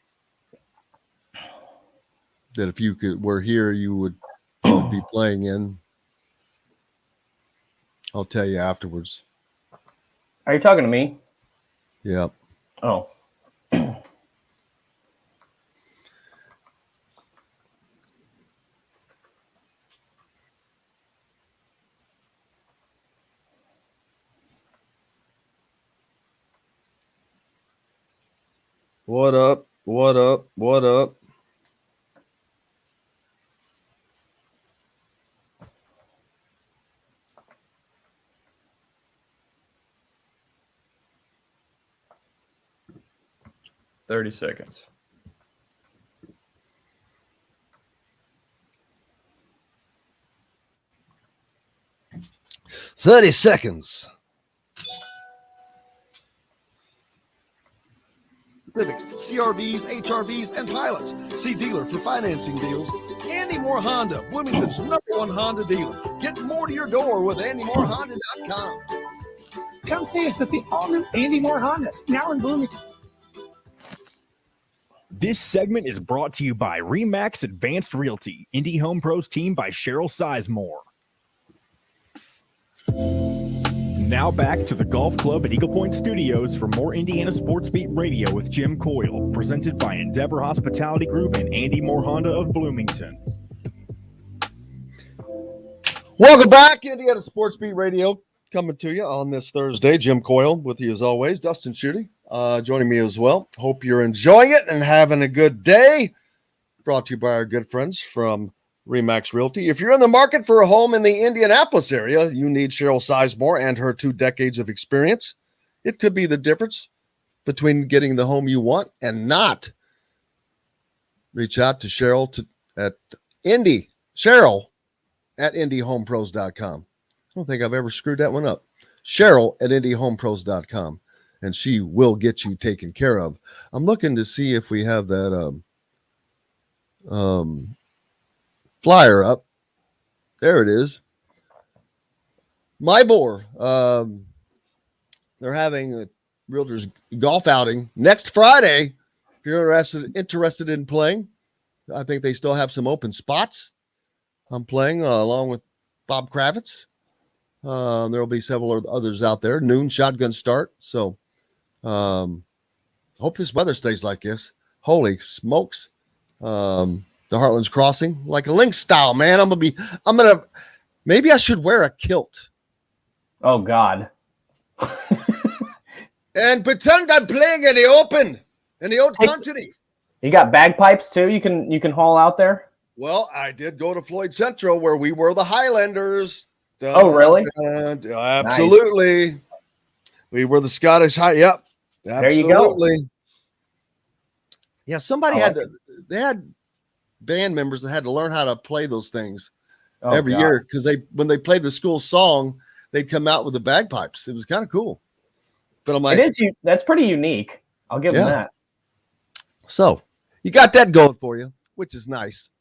if you were here, you would be playing in. I'll tell you afterwards. Are you talking to me? Yep. Oh. What up? What up? What up? $30 seconds. $30. Civics, CRVs, HRVs, and pilots. See dealer for financing deals. Andy Moore Honda, Bloomington's #1 Honda dealer. Get more to your door with AndyMooreHonda.com. Come see us at the all-new Andy Moore Honda, now in Bloomington. This segment is brought to you by Remax Advanced Realty, Indie Home Pros team by Cheryl Sizemore. Now back to the Golf Club at Eagle Point Studios for more Indiana Sports Beat Radio with Jim Coyle, presented by Endeavor Hospitality Group and Andy Moore Honda of Bloomington. Welcome back, Indiana Sports Beat Radio, coming to you on this Thursday. Jim Coyle with you as always. Dustin Schutte joining me as well. Hope you're enjoying it and having a good day. Brought to you by our good friends from Remax Realty. If you're in the market for a home in the Indianapolis area, you need Cheryl Sizemore and her 2 decades of experience. It could be the difference between getting the home you want and not. Reach out to Cheryl at IndyHomePros.com. I don't think I've ever screwed that one up. Cheryl at IndyHomePros.com, and she will get you taken care of. I'm looking to see if we have that flyer up. There it is. Mybor. They're having a Realtors golf outing next Friday. If you're interested in playing, I think they still have some open spots. I'm playing along with Bob Kravitz. There will be several others out there. Noon shotgun start. So hope this weather stays like this. Holy smokes. The Heartland's Crossing, like a Lynx style, man. Maybe I should wear a kilt. Oh, God. And pretend I'm playing in the open, in the old country. You got bagpipes, too, you can haul out there? Well, I did go to Floyd Central where we were the Highlanders. Oh, really? Absolutely. Nice. We were the Scottish High. Yep. Absolutely. There you go. Yeah, somebody they had band members that had to learn how to play those things every year because when they played the school song, they'd come out with the bagpipes. It was kind of cool. But I'm like, that's prety unique. I'll give them that. So you got that going for you, which is nice.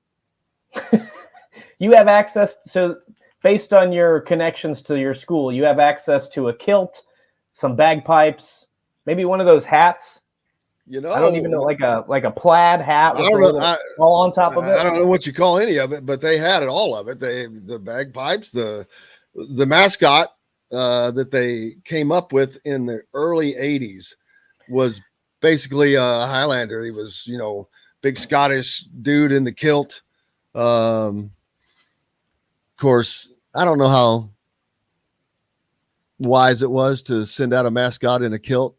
You have access to, based on your connections to your school, you have access to a kilt, some bagpipes, maybe one of those hats. You know, I don't even know, like a plaid hat with all on top of it. I don't know what you call any of it, but they had it, all of it. The bagpipes, the mascot that they came up with in the early 80s was basically a Highlander. He was, big Scottish dude in the kilt. Of course, I don't know how wise it was to send out a mascot in a kilt.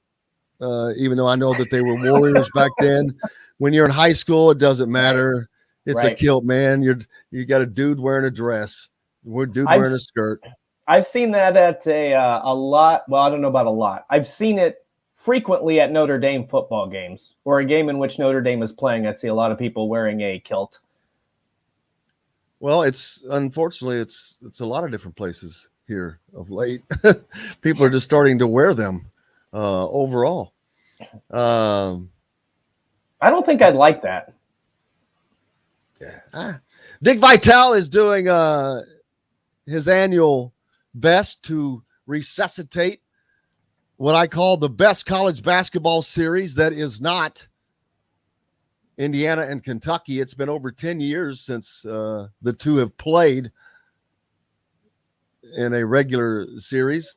Even though I know that they were warriors back then. When you're in high school, it doesn't matter. It's a kilt, man. You got a dude wearing a dress. dude wearing a skirt. I've seen that at a lot. Well, I don't know about a lot. I've seen it frequently at Notre Dame football games or a game in which Notre Dame is playing. I see a lot of people wearing a kilt. Well, unfortunately it's a lot of different places here of late. People are just starting to wear them overall. I don't think I'd like that. Yeah. Dick Vitale is doing his annual best to resuscitate what I call the best college basketball series that is not Indiana and Kentucky. It's been over 10 years since the two have played in a regular series.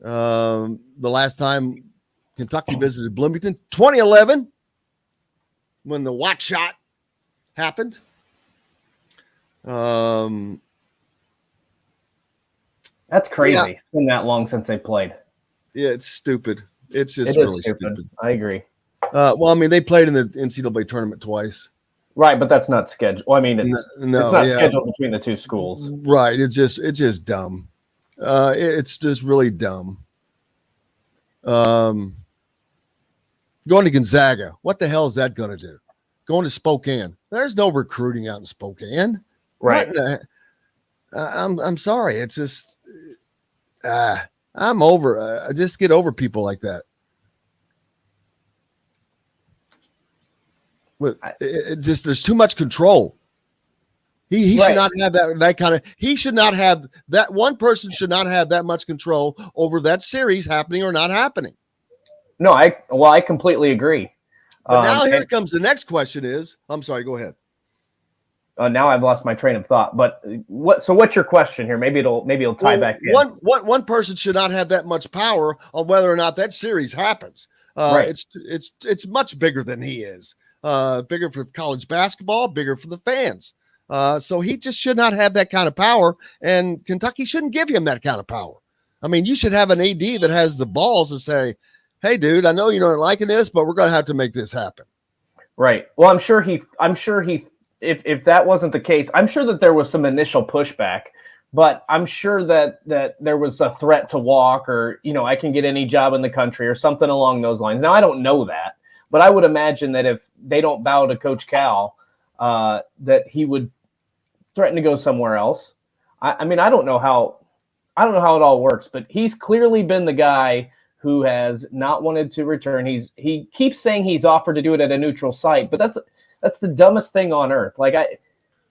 The last time Kentucky visited Bloomington, 2011, when the watch shot happened. That's crazy. Yeah. It's been that long since they played. Yeah, it's stupid. It's just It is really stupid. I agree. Well, I mean, they played in the NCAA tournament twice. Right, but that's not scheduled. Well, I mean, it's not scheduled between the two schools. Right. It's just dumb. It's just really dumb. Going to Gonzaga. What the hell is that going to do? Going to Spokane. There's no recruiting out in Spokane. Right. I'm sorry. It's just I'm over. I just get over people like that. It just there's too much control. He should not have that kind of. He should not have that. One person should not have that much control over that series happening or not happening. No, I completely agree. But now here comes the next question. I'm sorry. Go ahead. Now I've lost my train of thought. But what's your question here? Maybe it'll tie back in. One person should not have that much power on whether or not that series happens. Right. It's much bigger than he is. Bigger for college basketball, bigger for the fans. So he just should not have that kind of power, and Kentucky shouldn't give him that kind of power. I mean, you should have an AD that has the balls to say, "Hey, dude, I know you're not liking this, but we're going to have to make this happen." Right. Well, I'm sure he. If that wasn't the case, I'm sure that there was some initial pushback, but I'm sure that there was a threat to walk, or I can get any job in the country, or something along those lines. Now I don't know that, but I would imagine that if they don't bow to Coach Cal, that he would threaten to go somewhere else. I mean, I don't know how it all works, but he's clearly been the guy who has not wanted to return. He keeps saying he's offered to do it at a neutral site, but that's the dumbest thing on earth. Like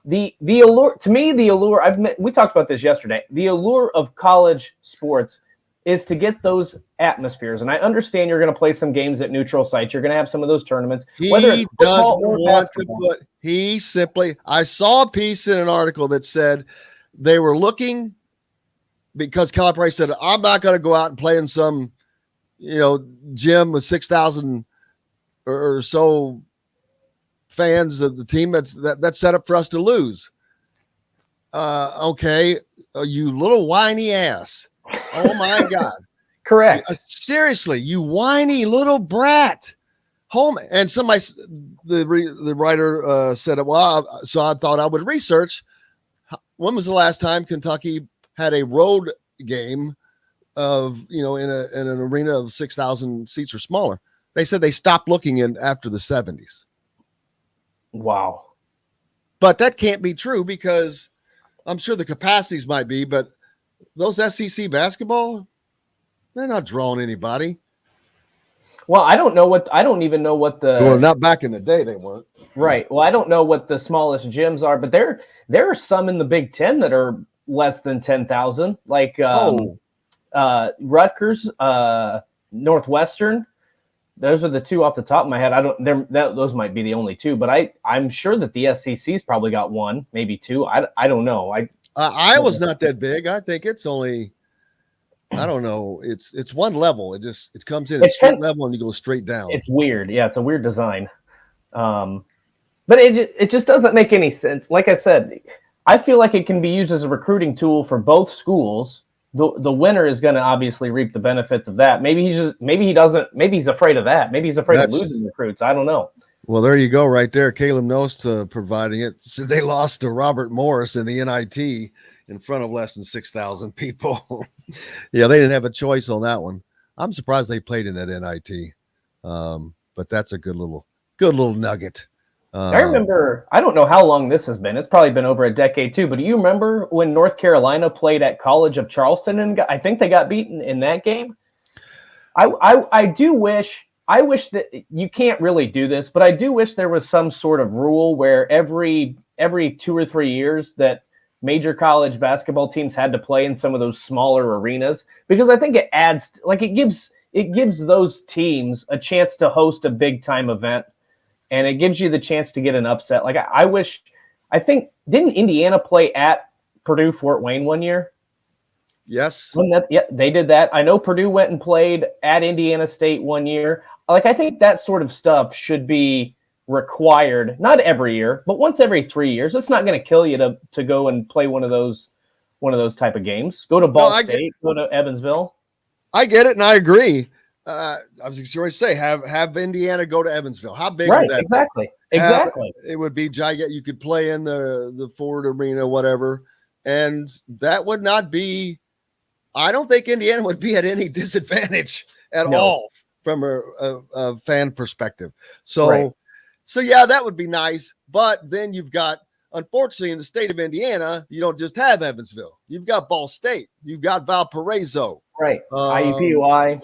the allure to me, we talked about this yesterday. The allure of college sports is to get those atmospheres. And I understand you're going to play some games at neutral sites. You're going to have some of those tournaments. I saw a piece in an article that said they were looking, because Calipari said, I'm not going to go out and play in some, gym with 6,000 or so fans of the team that's set up for us to lose. Okay. You little whiny ass. Oh my God. Correct. Seriously, you whiny little brat. Home. And somebody, the writer said, well, so I thought I would research. When was the last time Kentucky had a road game of, in an arena of 6,000 seats or smaller? They said they stopped looking in after the 70s. Wow. But that can't be true, because I'm sure the capacities might be, but those SEC basketball, they're not drawing anybody. Well, I don't even know what the. Well, not back in the day, they weren't. Right. Well, I don't know what the smallest gyms are, but there are some in the Big Ten that are less than 10,000, like Rutgers, Northwestern. Those are the two off the top of my head. Those might be the only two, but I'm sure that the SEC's probably got one, maybe two. I don't know. Iowa's not that big. I think it's only, I don't know. It's one level. It comes in at street level and you go straight down. It's weird. Yeah, it's a weird design. But it just doesn't make any sense. Like I said, I feel like it can be used as a recruiting tool for both schools. The winner is going to obviously reap the benefits of that. Maybe he's afraid of that. Maybe he's afraid of losing recruits. I don't know. Well, there you go, right there. Caleb Nost providing it. So they lost to Robert Morris in the NIT in front of less than 6,000 people. Yeah, they didn't have a choice on that one. I'm surprised they played in that NIT. But that's a good little nugget. I remember, I don't know how long this has been. It's probably been over a decade too. But do you remember when North Carolina played at College of Charleston and I think they got beaten in that game? I wish that you can't really do this, but I do wish there was some sort of rule where every 2 or 3 years that major college basketball teams had to play in some of those smaller arenas, because I think it adds, like, it gives those teams a chance to host a big time event, and it gives you the chance to get an upset. Like I think didn't Indiana play at Purdue Fort Wayne one year? Yes. Yeah, they did that. I know Purdue went and played at Indiana State one year. Like, I think that sort of stuff should be required, not every year, but once every 3 years. It's not going to kill you to go and play one of those type of games. Go to Ball State, go to Evansville. I get it, and I agree. I was just going to say, have Indiana go to Evansville. How big would that exactly. be? Exactly. It would be gigantic. You could play in the Ford Arena, whatever, and that would not be. I don't think Indiana would be at any disadvantage at all from a fan perspective. So yeah, that would be nice. But then you've got, unfortunately, in the state of Indiana, you don't just have Evansville. You've got Ball State. You've got Valparaiso. Right. IUPUI.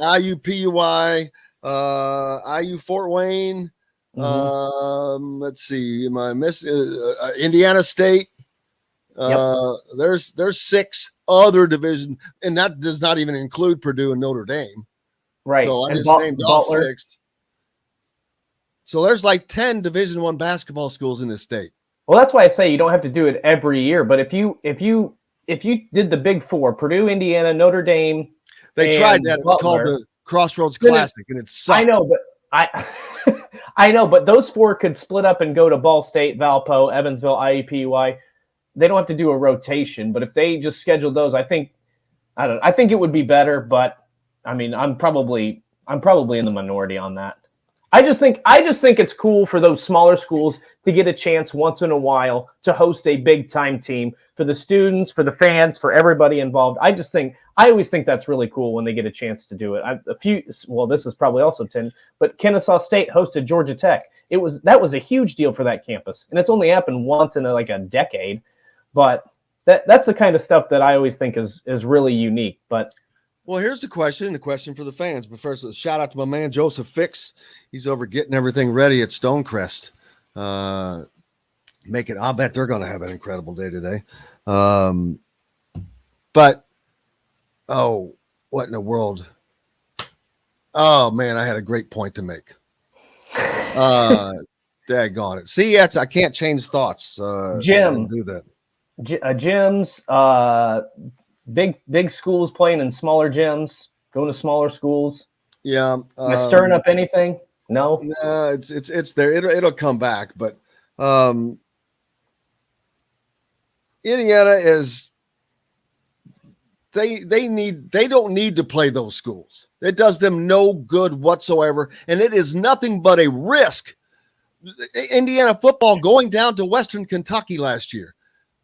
IU Fort Wayne. Let's see. Am I missing Indiana State? There's 6 other division, and that does not even include Purdue and Notre Dame. Right. So I and just named off 6. So there's like 10 Division I basketball schools in this state. Well, that's why I say you don't have to do it every year. But if you did the Big Four, Purdue, Indiana, Notre Dame, they tried that. It was called the Crossroads Classic, and it sucked. I know, but I know, but those 4 could split up and go to Ball State, Valpo, Evansville, IUPUI. They don't have to do a rotation, but if they just scheduled those, I think it would be better. But I mean, I'm probably in the minority on that. I just think it's cool for those smaller schools to get a chance once in a while to host a big time team for the students, for the fans, for everybody involved. I always think that's really cool when they get a chance to do it. This is probably also 10, but Kennesaw State hosted Georgia Tech. That was a huge deal for that campus, and it's only happened once in a decade. But that's the kind of stuff that I always think is really unique. But well, here's the question for the fans. But first, a shout out to my man Joseph Fix. He's over getting everything ready at Stonecrest. I'll bet they're going to have an incredible day today. But what in the world? Oh man, I had a great point to make. Daggone it. See, I can't change thoughts. Jim, do that. Gyms, big schools playing in smaller gyms, going to smaller schools. Yeah. Am I stirring up anything? No. No, it's there. It'll come back, but Indiana is they don't need to play those schools. It does them no good whatsoever, and it is nothing but a risk. Indiana football going down to Western Kentucky last year.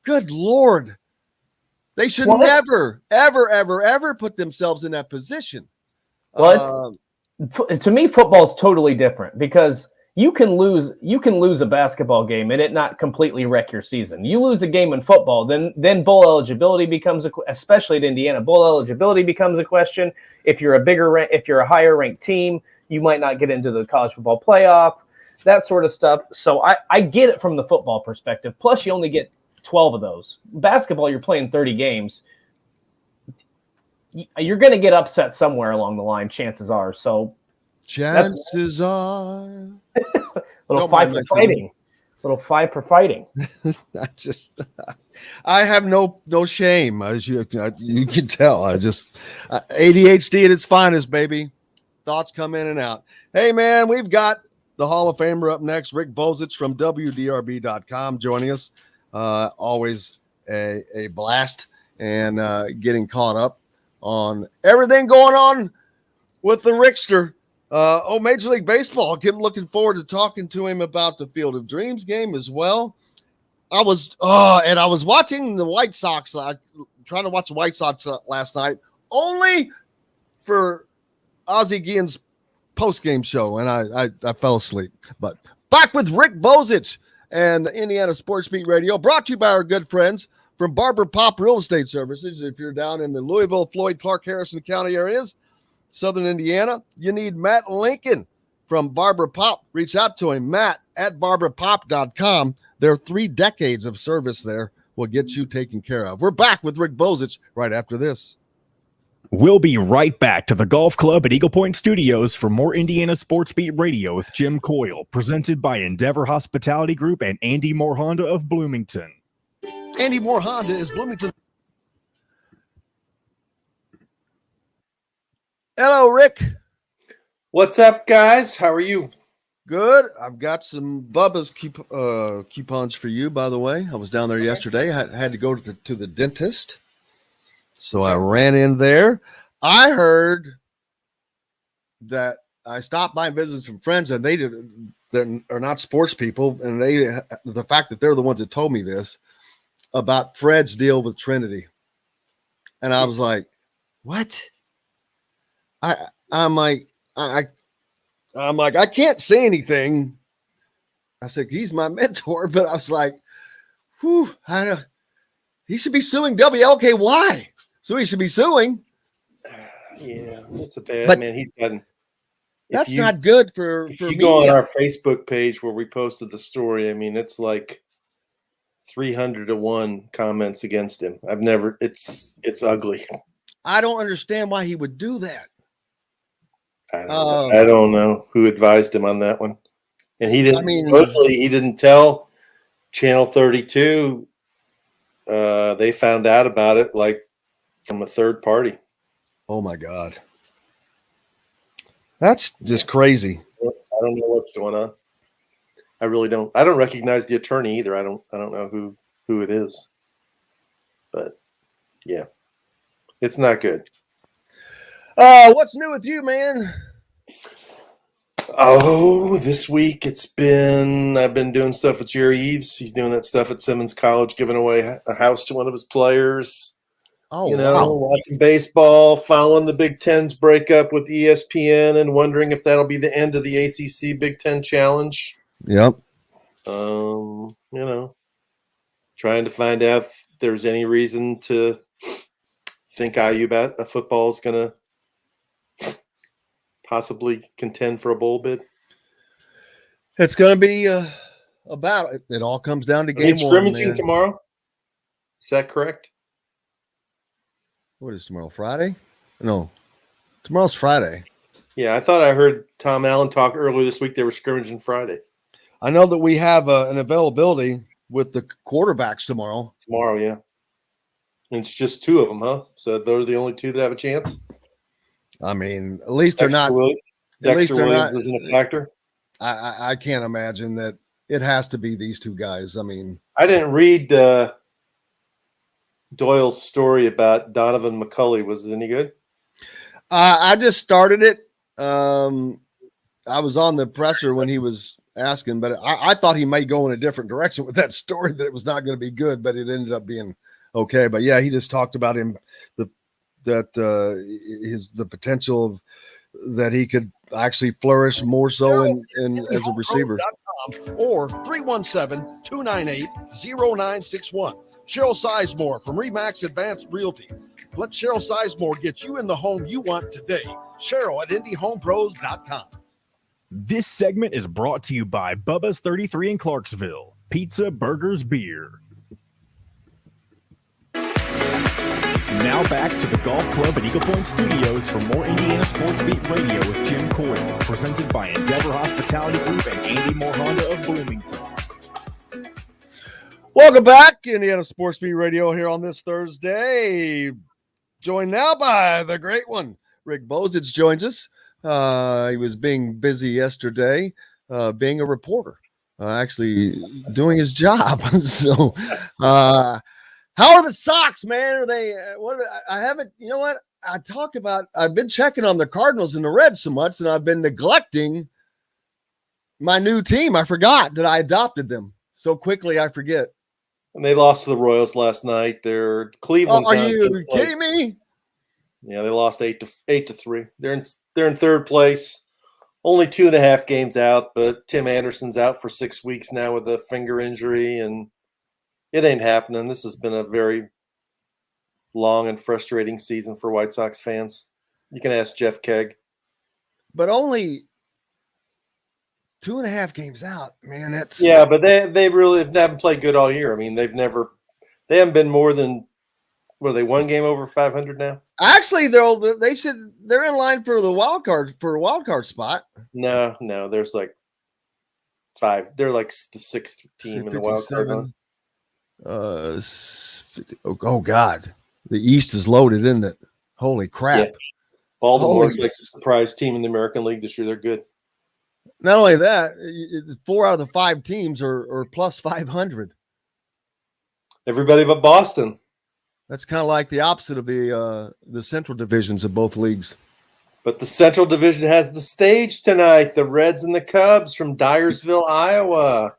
Good Lord. They should never, ever, ever, ever put themselves in that position. Well, to me, football is totally different because you can lose a basketball game and it not completely wreck your season. You lose a game in football, then bowl eligibility becomes especially at Indiana, bowl eligibility becomes a question. If you're a higher ranked team, you might not get into the college football playoff, that sort of stuff. So I get it from the football perspective. Plus, you only get 12 of those. Basketball, you're playing 30 games. You're going to get upset somewhere along the line, chances are. So chances are. Little 5 for fighting. Little 5 for fighting. I have no shame, as you can tell. ADHD at its finest, baby. Thoughts come in and out. Hey, man, we've got the Hall of Famer up next, Rick Bozich from WDRB.com, joining us. Always a blast, and getting caught up on everything going on with the Rickster. Major League Baseball. I'm looking forward to talking to him about the Field of Dreams game as well. I was watching the White Sox, trying to watch the White Sox last night, only for Ozzie Guillen's post-game show, and I fell asleep. But back with Rick Bozich and Indiana Sports Beat Radio, brought to you by our good friends from Barber Pop Real Estate Services. If you're down in the Louisville, Floyd, Clark, Harrison County areas, Southern Indiana, you need Matt Lincoln from Barber Pop. Reach out to him, Matt at barberpop.com. Their 3 decades of service there will get you taken care of. We're back with Rick Bozich right after this. We'll be right back to the golf club at Eagle Point Studios for more Indiana Sports Beat Radio with Jim Coyle, presented by Endeavor Hospitality Group and Andy Moore Honda of Bloomington. Andy Moore Honda is Bloomington. Hello, Rick. What's up, guys? How are you? Good. I've got some Bubba's coupons for you, by the way. I was down there yesterday. I had to go to the dentist. So I ran in there. I heard that I stopped by and visited some friends, and they are not sports people, and the fact that they're the ones that told me this about Fred's deal with Trinity. And I was like, what? I'm like, I can't say anything. I said, he's my mentor, but I was like, whew, he should be suing WLKY. So he should be suing. Yeah, that's a bad man. He's done. That's not good for you me. Go on our Facebook page where we posted the story. I mean, it's like 300-1 comments against him. It's ugly. I don't understand why he would do that. I don't know who advised him on that one. And he didn't, supposedly he didn't tell Channel 32. They found out about it like from a third party. Oh my God. That's just crazy. I don't know what's going on. I really don't. I don't recognize the attorney either. I don't know who it is. But yeah. It's not good. What's new with you, man? Oh, this week I've been doing stuff with Jerry Eves. He's doing that stuff at Simmons College, giving away a house to one of his players. Oh, watching baseball, following the Big Ten's breakup with ESPN, and wondering if that'll be the end of the ACC Big Ten Challenge. Yep. Trying to find out if there's any reason to think IU football is going to possibly contend for a bowl bid. It's going to be about it. It all comes down to game one. Scrimmaging tomorrow. Is that correct? What is tomorrow? Friday? No, tomorrow's Friday. Yeah, I thought I heard Tom Allen talk earlier this week. They were scrimmaging Friday. I know that we have an availability with the quarterbacks tomorrow. Tomorrow, yeah. And it's just 2 of them, huh? So those are the only 2 that have a chance? I mean, at least they're not. Dexter Williams isn't a factor? I can't imagine that it has to be these 2 guys. I mean, I didn't read Doyle's story about Donovan McCulley. Was it any good? I just started it. I was on the presser when he was asking, but I thought he might go in a different direction with that story, that it was not going to be good, but it ended up being okay. But yeah, he just talked about him, the potential of that he could actually flourish more so in as a receiver. Or 317-298-0961. Cheryl Sizemore from Remax Advanced Realty. Let Cheryl Sizemore get you in the home you want today. Cheryl at IndyHomePros.com. This segment is brought to you by Bubba's 33 in Clarksville. Pizza, burgers, beer. Now back to the golf club at Eagle Point Studios for more Indiana Sports Beat Radio with Jim Coyle, presented by Endeavor Hospitality Group and Andy Moore Honda of Bloomington. Welcome back, Indiana Sports Beat Radio here on this Thursday. Joined now by the great one, Rick Bozich joins us. He was being busy yesterday, being a reporter, actually doing his job. So, how are the Sox, man? Are they? I haven't. You know what? I've been checking on the Cardinals and the Reds so much, and I've been neglecting my new team. I forgot that I adopted them so quickly. I forget. And they lost to the Royals last night. They're Cleveland's. Are you kidding me? Yeah, they lost 8-3. They're in third place. Only 2.5 games out, but Tim Anderson's out for 6 weeks now with a finger injury, and it ain't happening. This has been a very long and frustrating season for White Sox fans. You can ask Jeff Kegg. But only 2.5 games out, man. That's but they really haven't played good all year. I mean, they haven't been more than they 1 game over 500 now. Actually, they're in line for the wild card spot. No, there's like 5. They're like the 6th team in the wild card. Oh God, the East is loaded, isn't it? Holy crap! Yeah. Baltimore's like the surprise team in the American League this year. They're good. Not only that, 4 out of the 5 teams are plus 500. Everybody but Boston. That's kind of like the opposite of the Central divisions of both leagues. But the Central Division has the stage tonight. The Reds and the Cubs from Dyersville, Iowa.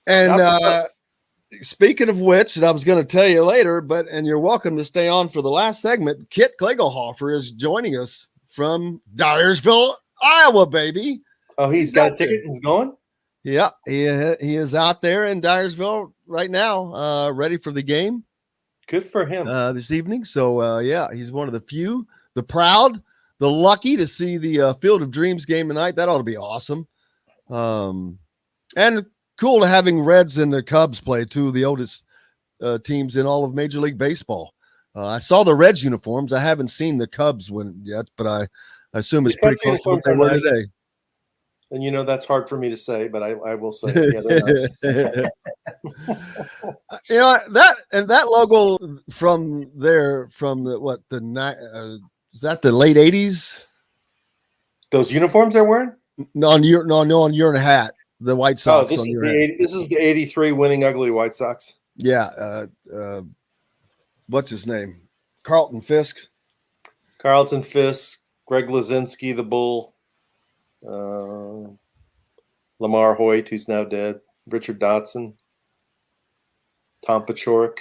And speaking of which, and I was going to tell you later, and you're welcome to stay on for the last segment. Kit Klingelhofer is joining us from Dyersville, Iowa, baby. Oh, he's got a ticket and he's going? Yeah, he is out there in Dyersville right now, ready for the game. Good for him. This evening. So, he's one of the few, the proud, the lucky to see the Field of Dreams game tonight. That ought to be awesome. And cool to having Reds and the Cubs play, 2 of the oldest teams in all of Major League Baseball. I saw the Reds uniforms. I haven't seen the Cubs win yet, but I assume it's pretty close to what they were today. And that's hard for me to say, but I will say, yeah, that logo from there, from is that the late 80s? Those uniforms they're wearing? No, on your hat, the White Sox. This is the 83 winning ugly White Sox. Yeah. What's his name? Carlton Fisk, Greg Lazinski, the Bull. Lamar Hoyt, who's now dead, Richard Dotson, Tom Paciorek.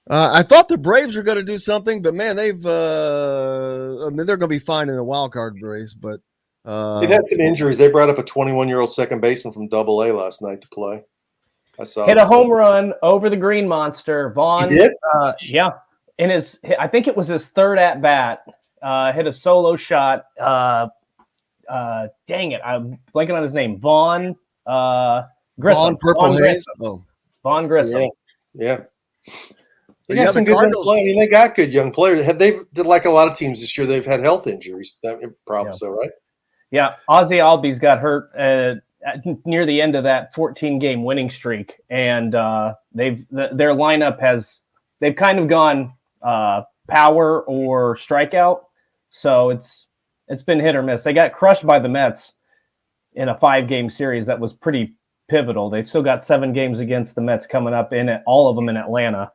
I thought the Braves were going to do something, but man, they're going to be fine in the wild card race. But they've had some injuries. They brought up a 21-year-old second baseman from Double-A last night to play. I saw hit a home run over the Green Monster. Vaughn, he did? Yeah, I think it was his 3rd at bat. Hit a solo shot. Dang it, I'm blanking on his name. Vaughn Grissom. Vaughn Grissom. Yeah. They got some good young players. I mean, they got good young players. Like a lot of teams this year, they've had health injuries. Problems, though, right? Yeah, Ozzie Albies got hurt near the end of that 14-game winning streak, and their lineup they've kind of gone power or strikeout. So it's been hit or miss. They got crushed by the Mets in a 5-game series that was pretty pivotal. They've still got 7 games against the Mets coming up all of them in Atlanta.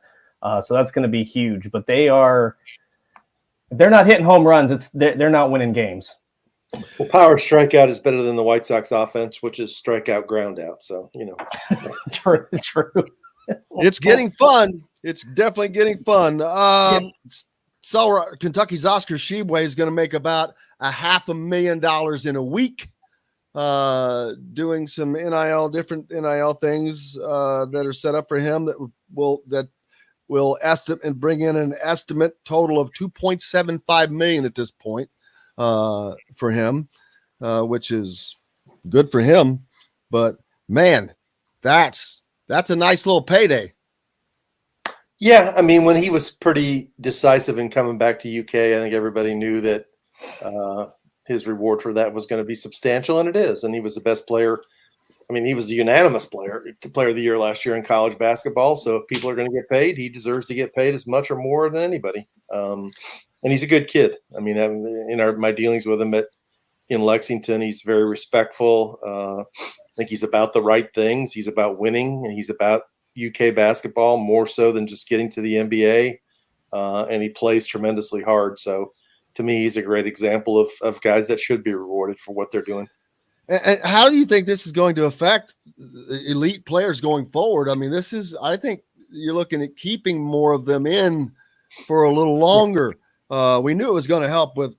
So that's going to be huge. But if they're not hitting home runs, they're not winning games. Well, power strikeout is better than the White Sox offense, which is strikeout ground out. So, True. It's getting fun. It's definitely getting fun. So Kentucky's Oscar Shibwe is going to make about $500,000 in a week, doing some different NIL things that are set up for him that will estimate and bring in an estimate total of $2.75 million at this point for him, which is good for him. But man, that's a nice little payday. Yeah, I mean, when he was pretty decisive in coming back to UK, I think everybody knew that his reward for that was going to be substantial, and it is. And he was the best player. I mean, he was the unanimous player of the year last year in college basketball. So if people are going to get paid, he deserves to get paid as much or more than anybody. And he's a good kid. I mean, in my dealings with him in Lexington, he's very respectful. I think he's about the right things. He's about winning, and he's about UK basketball more so than just getting to the NBA. And he plays tremendously hard. So to me, he's a great example of guys that should be rewarded for what they're doing. And how do you think this is going to affect elite players going forward? I mean, I think you're looking at keeping more of them in for a little longer. We knew it was going to help with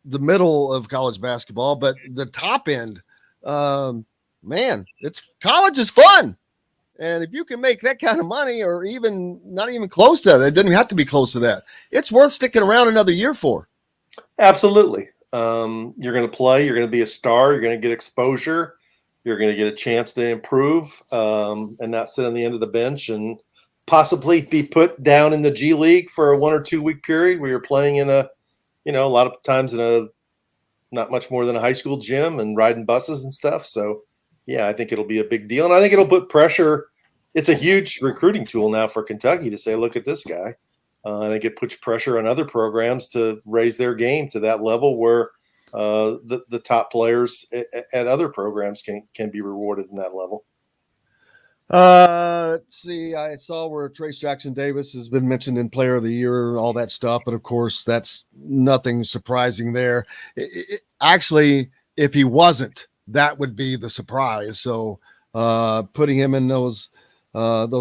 the middle of college basketball, but the top end, man, college is fun. And if you can make that kind of money, or even not even close to that, it doesn't have to be close to that, it's worth sticking around another year for. Absolutely. You're going to play, you're going to be a star, you're going to get exposure, you're going to get a chance to improve, and not sit on the end of the bench and possibly be put down in the G League for a 1 or 2 week period where you're playing in a lot of times in a not much more than a high school gym and riding buses and stuff. So yeah, I think it'll be a big deal. And I think it'll put pressure. It's a huge recruiting tool now for Kentucky to say, look at this guy. I think it puts pressure on other programs to raise their game to that level where the top players at other programs can be rewarded in that level. Let's see. I saw where Trace Jackson Davis has been mentioned in Player of the Year and all that stuff, but of course, that's nothing surprising there. Actually, if he wasn't, that would be the surprise. So, putting him in those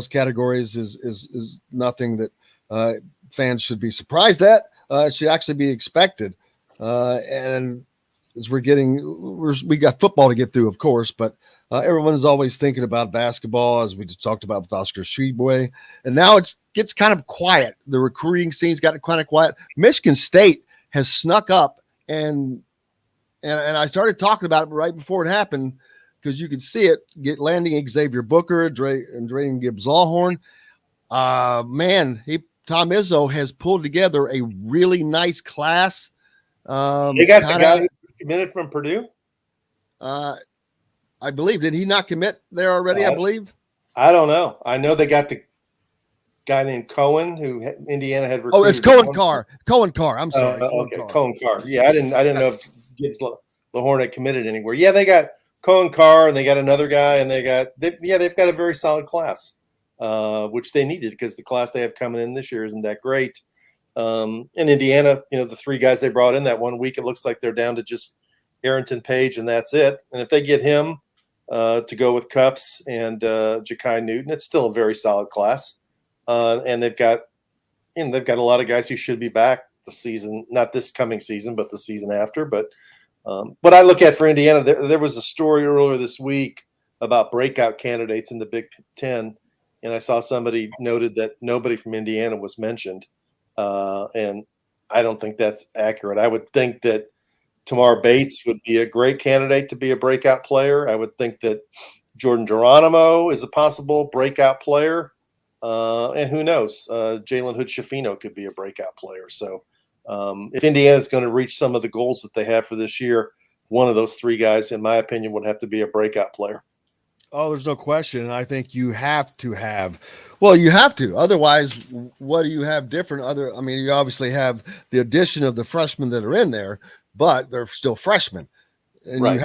categories is nothing that fans should be surprised at. It should actually be expected. And as we got football to get through, of course, but everyone is always thinking about basketball, as we just talked about with Oscar Tshiebwe. And now it gets kind of quiet. The recruiting scene's got kind of quiet. Michigan State has snuck up, and I started talking about it right before it happened, because you could see it landing Xavier Booker, and Drayden Gibbs-Lawhorn. Tom Izzo has pulled together a really nice class. They got the guy who committed from Purdue. I believe. Did he not commit there already? I believe. I don't know. I know they got the guy named Cohen, who Indiana had recruited. Oh, it's Cohen Carr. Cohen Carr. I'm sorry. Cohen Carr. Yeah, I didn't know if Gibbs-Lawhorn had committed anywhere. Yeah, they got Cohen Carr, and they got another guy, and they've got a very solid class, which they needed, because the class they have coming in this year isn't that great. In Indiana, the 3 guys they brought in that 1 week, it looks like they're down to just Arrington Page, and that's it. And if they get him to go with Cups and Ja'Kai Newton, it's still a very solid class. And they've got a lot of guys who should be back the season, not this coming season, but the season after. But what I look at for Indiana, there was a story earlier this week about breakout candidates in the Big Ten, and I saw somebody noted that nobody from Indiana was mentioned, and I don't think that's accurate. I would think that Tamar Bates would be a great candidate to be a breakout player. I would think that Jordan Geronimo is a possible breakout player. And who knows, Jalen Hood-Schifino could be a breakout player. So if Indiana is going to reach some of the goals that they have for this year, one of those 3 guys, in my opinion, would have to be a breakout player. Oh, there's no question. I think you have to have. Well, you have to. Otherwise, what do you have different? You obviously have the addition of the freshmen that are in there, but they're still freshmen. And right.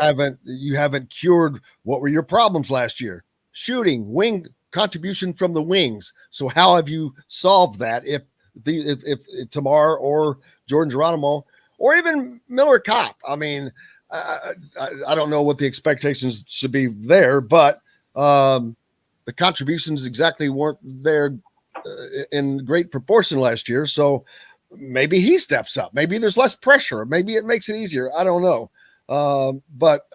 You haven't cured what were your problems last year? Shooting, wing contribution from the wings. So how have you solved that? If Tamar or Jordan Geronimo or even Miller Kopp, I don't know what the expectations should be there, but the contributions exactly weren't there in great proportion last year. So maybe he steps up. Maybe there's less pressure. Maybe it makes it easier. I don't know. But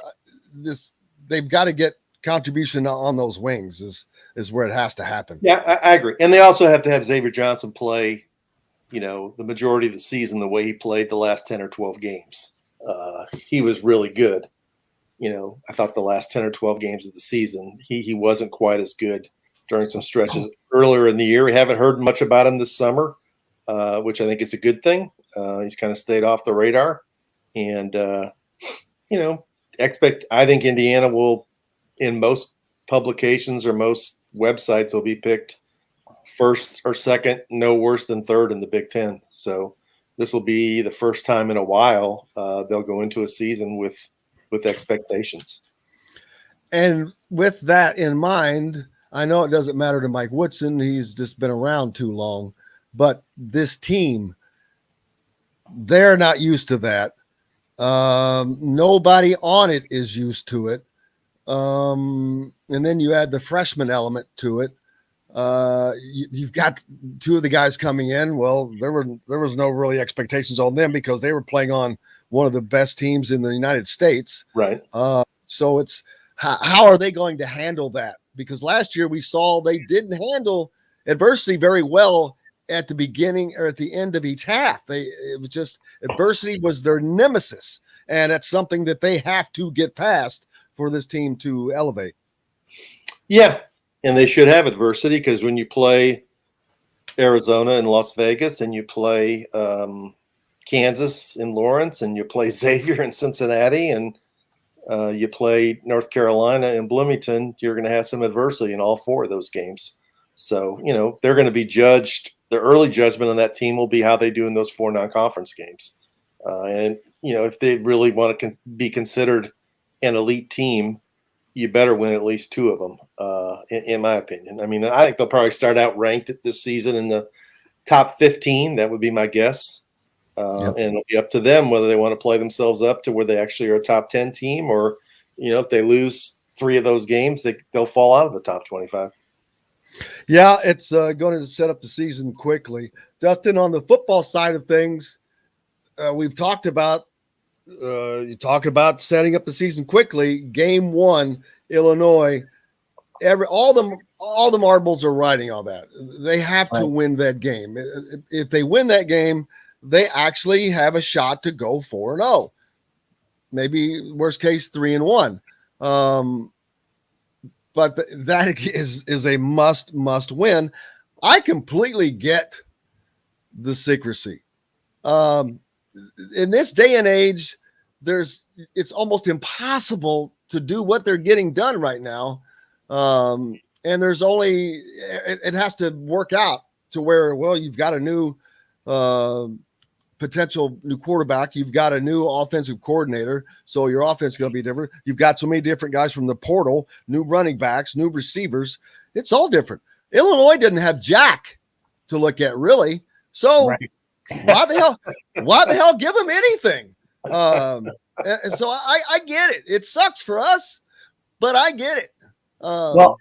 they've got to get contribution on those wings is where it has to happen. Yeah, I agree. And they also have to have Xavier Johnson play, the majority of the season the way he played the last 10 or 12 games. He was really good. I thought the last 10 or 12 games of the season, he wasn't quite as good during some stretches earlier in the year. We haven't heard much about him this summer, which I think is a good thing. He's kind of stayed off the radar. And, I think Indiana will, in most publications or most websites, will be picked first or second, no worse than third in the Big Ten. So this will be the first time in a while they'll go into a season with expectations. And with that in mind, I know it doesn't matter to Mike Woodson. He's just been around too long. But this team, they're not used to that. Nobody on it is used to it. And then you add the freshman element to it. You've got two of the guys coming in. Well, there was no really expectations on them because they were playing on one of the best teams in the United States. Right. So it's how are they going to handle that? Because last year we saw they didn't handle adversity very well at the beginning or at the end of each half. It was just adversity was their nemesis, and that's something that they have to get past for this team to elevate. Yeah. And they should have adversity because when you play Arizona and Las Vegas and you play Kansas in Lawrence and you play Xavier in Cincinnati and you play North Carolina in Bloomington, you're going to have some adversity in all four of those games. So, they're going to be judged. The early judgment on that team will be how they do in those four non-conference games. And if they really want to be considered an elite team, you better win at least two of them, in my opinion. I mean, I think they'll probably start out ranked this season in the top 15. That would be my guess. And it'll be up to them whether they want to play themselves up to where they actually are a top 10 team or, if they lose three of those games, they'll fall out of the top 25. Yeah, it's going to set up the season quickly. Dustin, on the football side of things, we've talked about you talk about setting up the season quickly. Game 1, Illinois. All the marbles are riding on that. They have to win that game. If they win that game, they actually have a shot to go 4-0. Maybe worst case 3-1. But that is a must win. I completely get the secrecy. In this day and age, it's almost impossible to do what they're getting done right now. And there's only, it has to work out to where, well, you've got a new potential new quarterback. You've got a new offensive coordinator. So your offense is going to be different. You've got so many different guys from the portal, new running backs, new receivers. It's all different. Illinois didn't have jack to look at really. So why the hell give them anything? And so I get it. It sucks for us, but I get it. Well,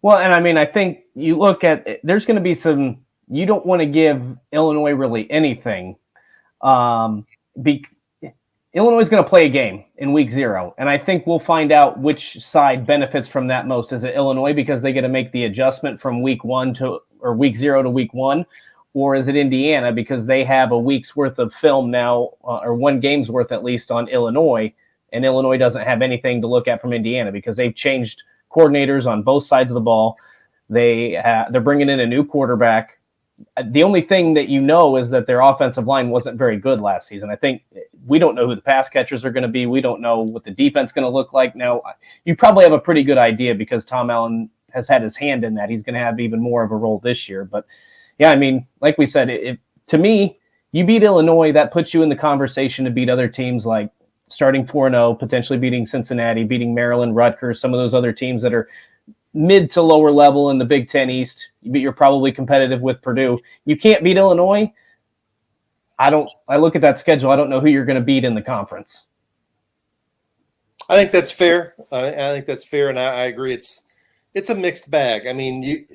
and I mean, I think you look at there's going to be some. You don't want to give Illinois really anything. Illinois is going to play a game in week 0, and I think we'll find out which side benefits from that most. Is it Illinois because they get to make the adjustment from week 0 to week 1? Or is it Indiana because they have a week's worth of film now, or one game's worth at least on Illinois, and Illinois doesn't have anything to look at from Indiana because they've changed coordinators on both sides of the ball. They're bringing in a new quarterback. The only thing that is that their offensive line wasn't very good last season. I think we don't know who the pass catchers are going to be. We don't know what the defense is going to look like. Now, you probably have a pretty good idea because Tom Allen has had his hand in that. He's going to have even more of a role this year, but yeah, I mean, like we said, to me, you beat Illinois, that puts you in the conversation to beat other teams like starting 4-0, potentially beating Cincinnati, beating Maryland, Rutgers, some of those other teams that are mid to lower level in the Big Ten East. You're probably competitive with Purdue. You can't beat Illinois. I look at that schedule. I don't know who you're going to beat in the conference. I think that's fair. I think that's fair, and I agree. It's a mixed bag. I mean,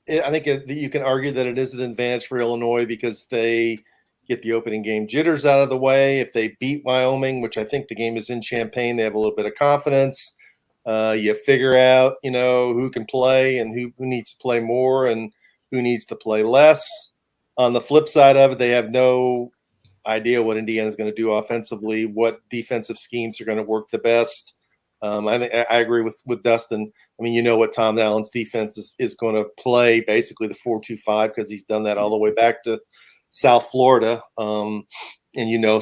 I think you can argue that it is an advantage for Illinois because they get the opening game jitters out of the way. If they beat Wyoming, which I think the game is in Champaign, they have a little bit of confidence. You figure out, who can play and who needs to play more and who needs to play less. On the flip side of it, they have no idea what Indiana is going to do offensively, what defensive schemes are going to work the best. I agree with Dustin. I mean, what Tom Allen's defense is going to play, basically the 4-2-5, because he's done that all the way back to South Florida. And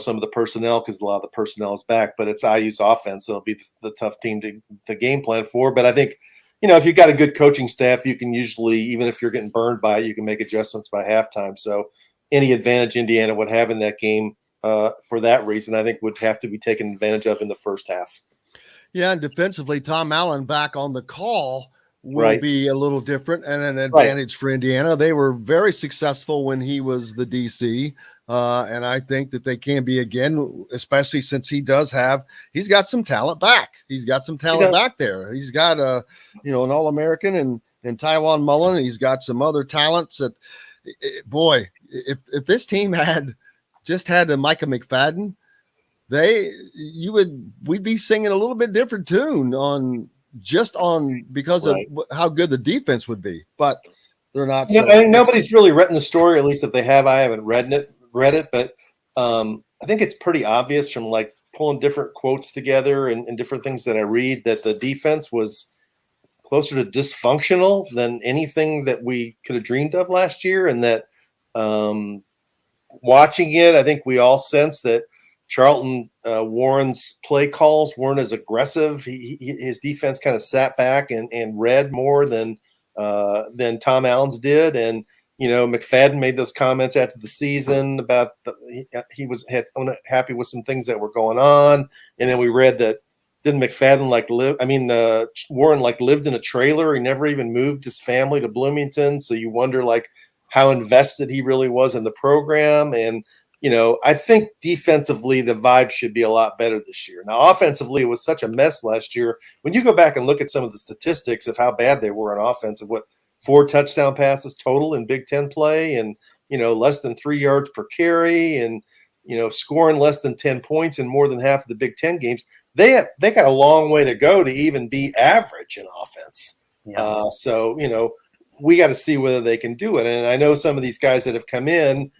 some of the personnel, because a lot of the personnel is back, but it's IU's offense, so it'll be the tough team to game plan for. But I think, if you've got a good coaching staff, you can usually, even if you're getting burned by it, you can make adjustments by halftime. So any advantage Indiana would have in that game for that reason, I think would have to be taken advantage of in the first half. Yeah, and defensively, Tom Allen back on the call will be a little different and an advantage for Indiana. They were very successful when he was the DC. And I think that they can be again, especially since he's got some talent back. He's got some talent back there. He's got an All-American and Taiwan Mullen. He's got some other talents that, boy, if this team had a Micah McFadden, we'd be singing a little bit different tune because of how good the defense would be, but they're not. Nobody's really written the story. At least if they have, I haven't read it, but I think it's pretty obvious from like pulling different quotes together and different things that I read that the defense was closer to dysfunctional than anything that we could have dreamed of last year. And that watching it, I think we all sense that Charlton Warren's play calls weren't as aggressive. His defense kind of sat back and read more than Tom Allen's did. And, McFadden made those comments after the season about he was happy with some things that were going on. And then we read that didn't McFadden Warren lived in a trailer. He never even moved his family to Bloomington. So you wonder how invested he really was in the program. And, I think defensively, the vibe should be a lot better this year. Now, offensively, it was such a mess last year. When you go back and look at some of the statistics of how bad they were on offense, of 4 touchdown passes total in Big Ten play and, less than 3 yards per carry and, scoring less than 10 points in more than half of the Big Ten games, they got a long way to go to even be average in offense. Yeah. So, we got to see whether they can do it. And I know some of these guys that have come in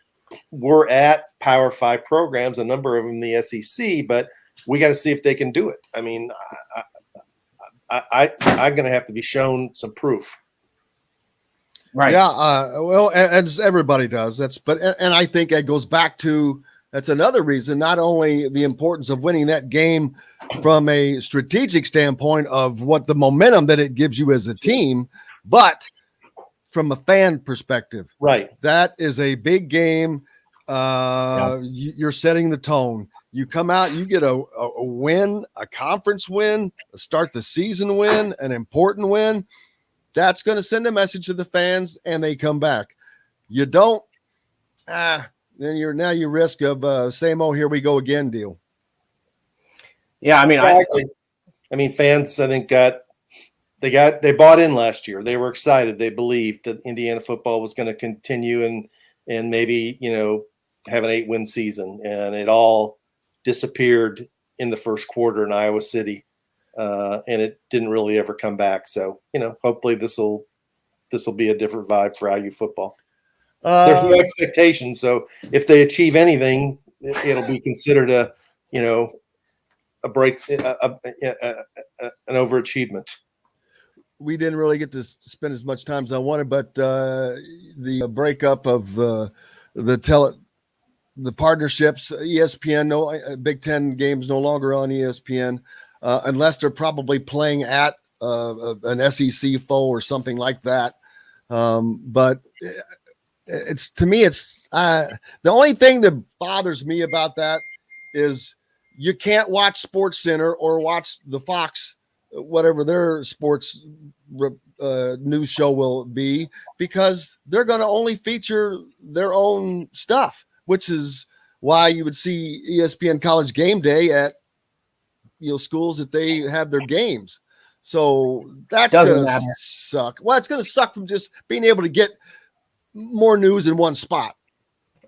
were at Power 5 programs, a number of them in the SEC, but we got to see if they can do it. I mean, I'm going to have to be shown some proof. Right. Yeah. Well, as everybody does. And I think it goes back to, that's another reason, not only the importance of winning that game from a strategic standpoint of what the momentum that it gives you as a team, but from a fan perspective, right? That is a big game. You're setting the tone. You come out, you get a win, a conference win, a start the season win, an important win. That's going to send a message to the fans, and they come back. You don't, then you risk of same old here we go again deal. Yeah, I mean, fans, I think they bought in last year. They were excited. They believed that Indiana football was going to continue and maybe, have an 8-win season. And it all disappeared in the first quarter in Iowa City. And it didn't really ever come back. So, hopefully this will be a different vibe for IU football. There's no expectation. So if they achieve anything, it'll be considered a break, an overachievement. We didn't really get to spend as much time as I wanted, but the breakup of the partnerships, ESPN, Big Ten games no longer on ESPN, unless they're probably playing at an SEC foe or something like that. But it's the only thing that bothers me about that is you can't watch Sports Center or watch the Fox, whatever their sports news show will be, because they're going to only feature their own stuff, which is why you would see ESPN College Game Day at schools that they have their games. So that's going to suck. Well, it's going to suck from just being able to get more news in one spot.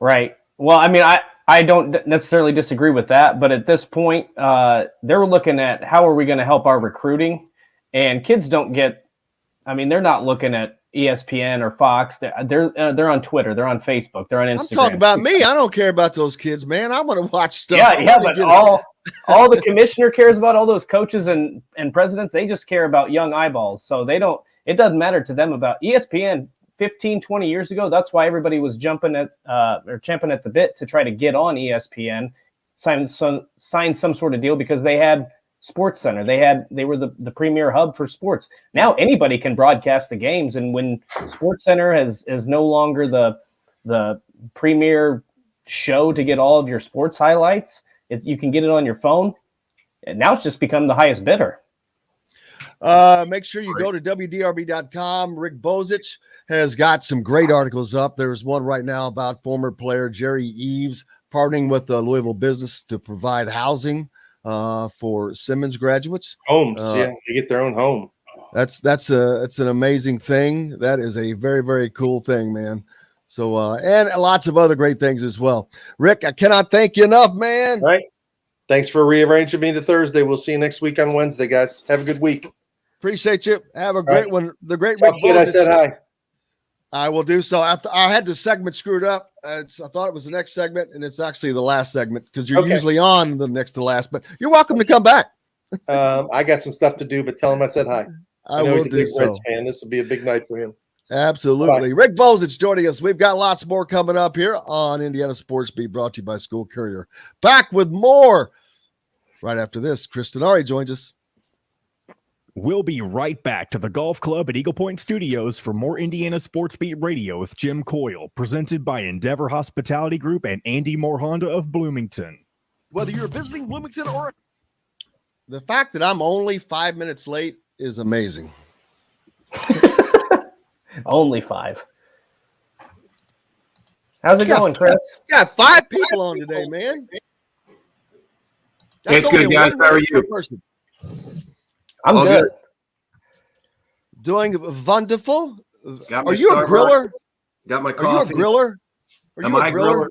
Right. Well, I mean, I don't necessarily disagree with that, but at this point, they're looking at how are we going to help our recruiting, and kids don't get. I mean, they're not looking at ESPN or Fox. They're on Twitter, they're on Facebook, they're on Instagram. I'm talking about me. I don't care about those kids, man. I want to watch stuff. Yeah, but all the commissioner cares about, all those coaches and presidents, they just care about young eyeballs. So they don't. It doesn't matter to them about ESPN. 15, 20 years ago, that's why everybody was champing at the bit to try to get on ESPN, sign some sort of deal, because they had Sports Center. They were the premier hub for sports. Now anybody can broadcast the games, and when Sports Center is no longer the premier show to get all of your sports highlights, you can get it on your phone. And now it's just become the highest bidder. Make sure you go to WDRB.com. Rick Bozich has got some great articles up. There's one right now about former player Jerry Eves partnering with the Louisville business to provide housing for Simmons graduates. Homes, they get their own home. It's an amazing thing. That is a very, very cool thing, man. So, and lots of other great things as well. Rick, I cannot thank you enough, man. All right. Thanks for rearranging me to Thursday. We'll see you next week on Wednesday, guys. Have a good week. Appreciate you. Have a great one. The great Rick Bozich. I said hi. I will do so. I had the segment screwed up. I thought it was the next segment, and it's actually the last segment because you're usually on the next to last. But you're welcome to come back. I got some stuff to do, but tell him I said hi. I know he's will a big do so. Reds fan. This will be a big night for him. Absolutely. Bye. Rick Bozich joining us. We've got lots more coming up here on Indiana Sports Beat, brought to you by School Courier. Back with more right after this. Chris Denari joins us. We'll be right back to the Golf Club at Eagle Point Studios for more Indiana Sports Beat Radio with Jim Coyle, presented by Endeavor Hospitality Group and Andy Moore Honda of Bloomington. Whether you're visiting Bloomington or the fact that I'm only 5 minutes late is amazing. Only 5. How's it going, Chris? Got 5 people on today, man. It's good, guys. How are you? Person. I'm good. Doing wonderful. Are you a griller? Got my coffee. Are you a griller? Am I a griller?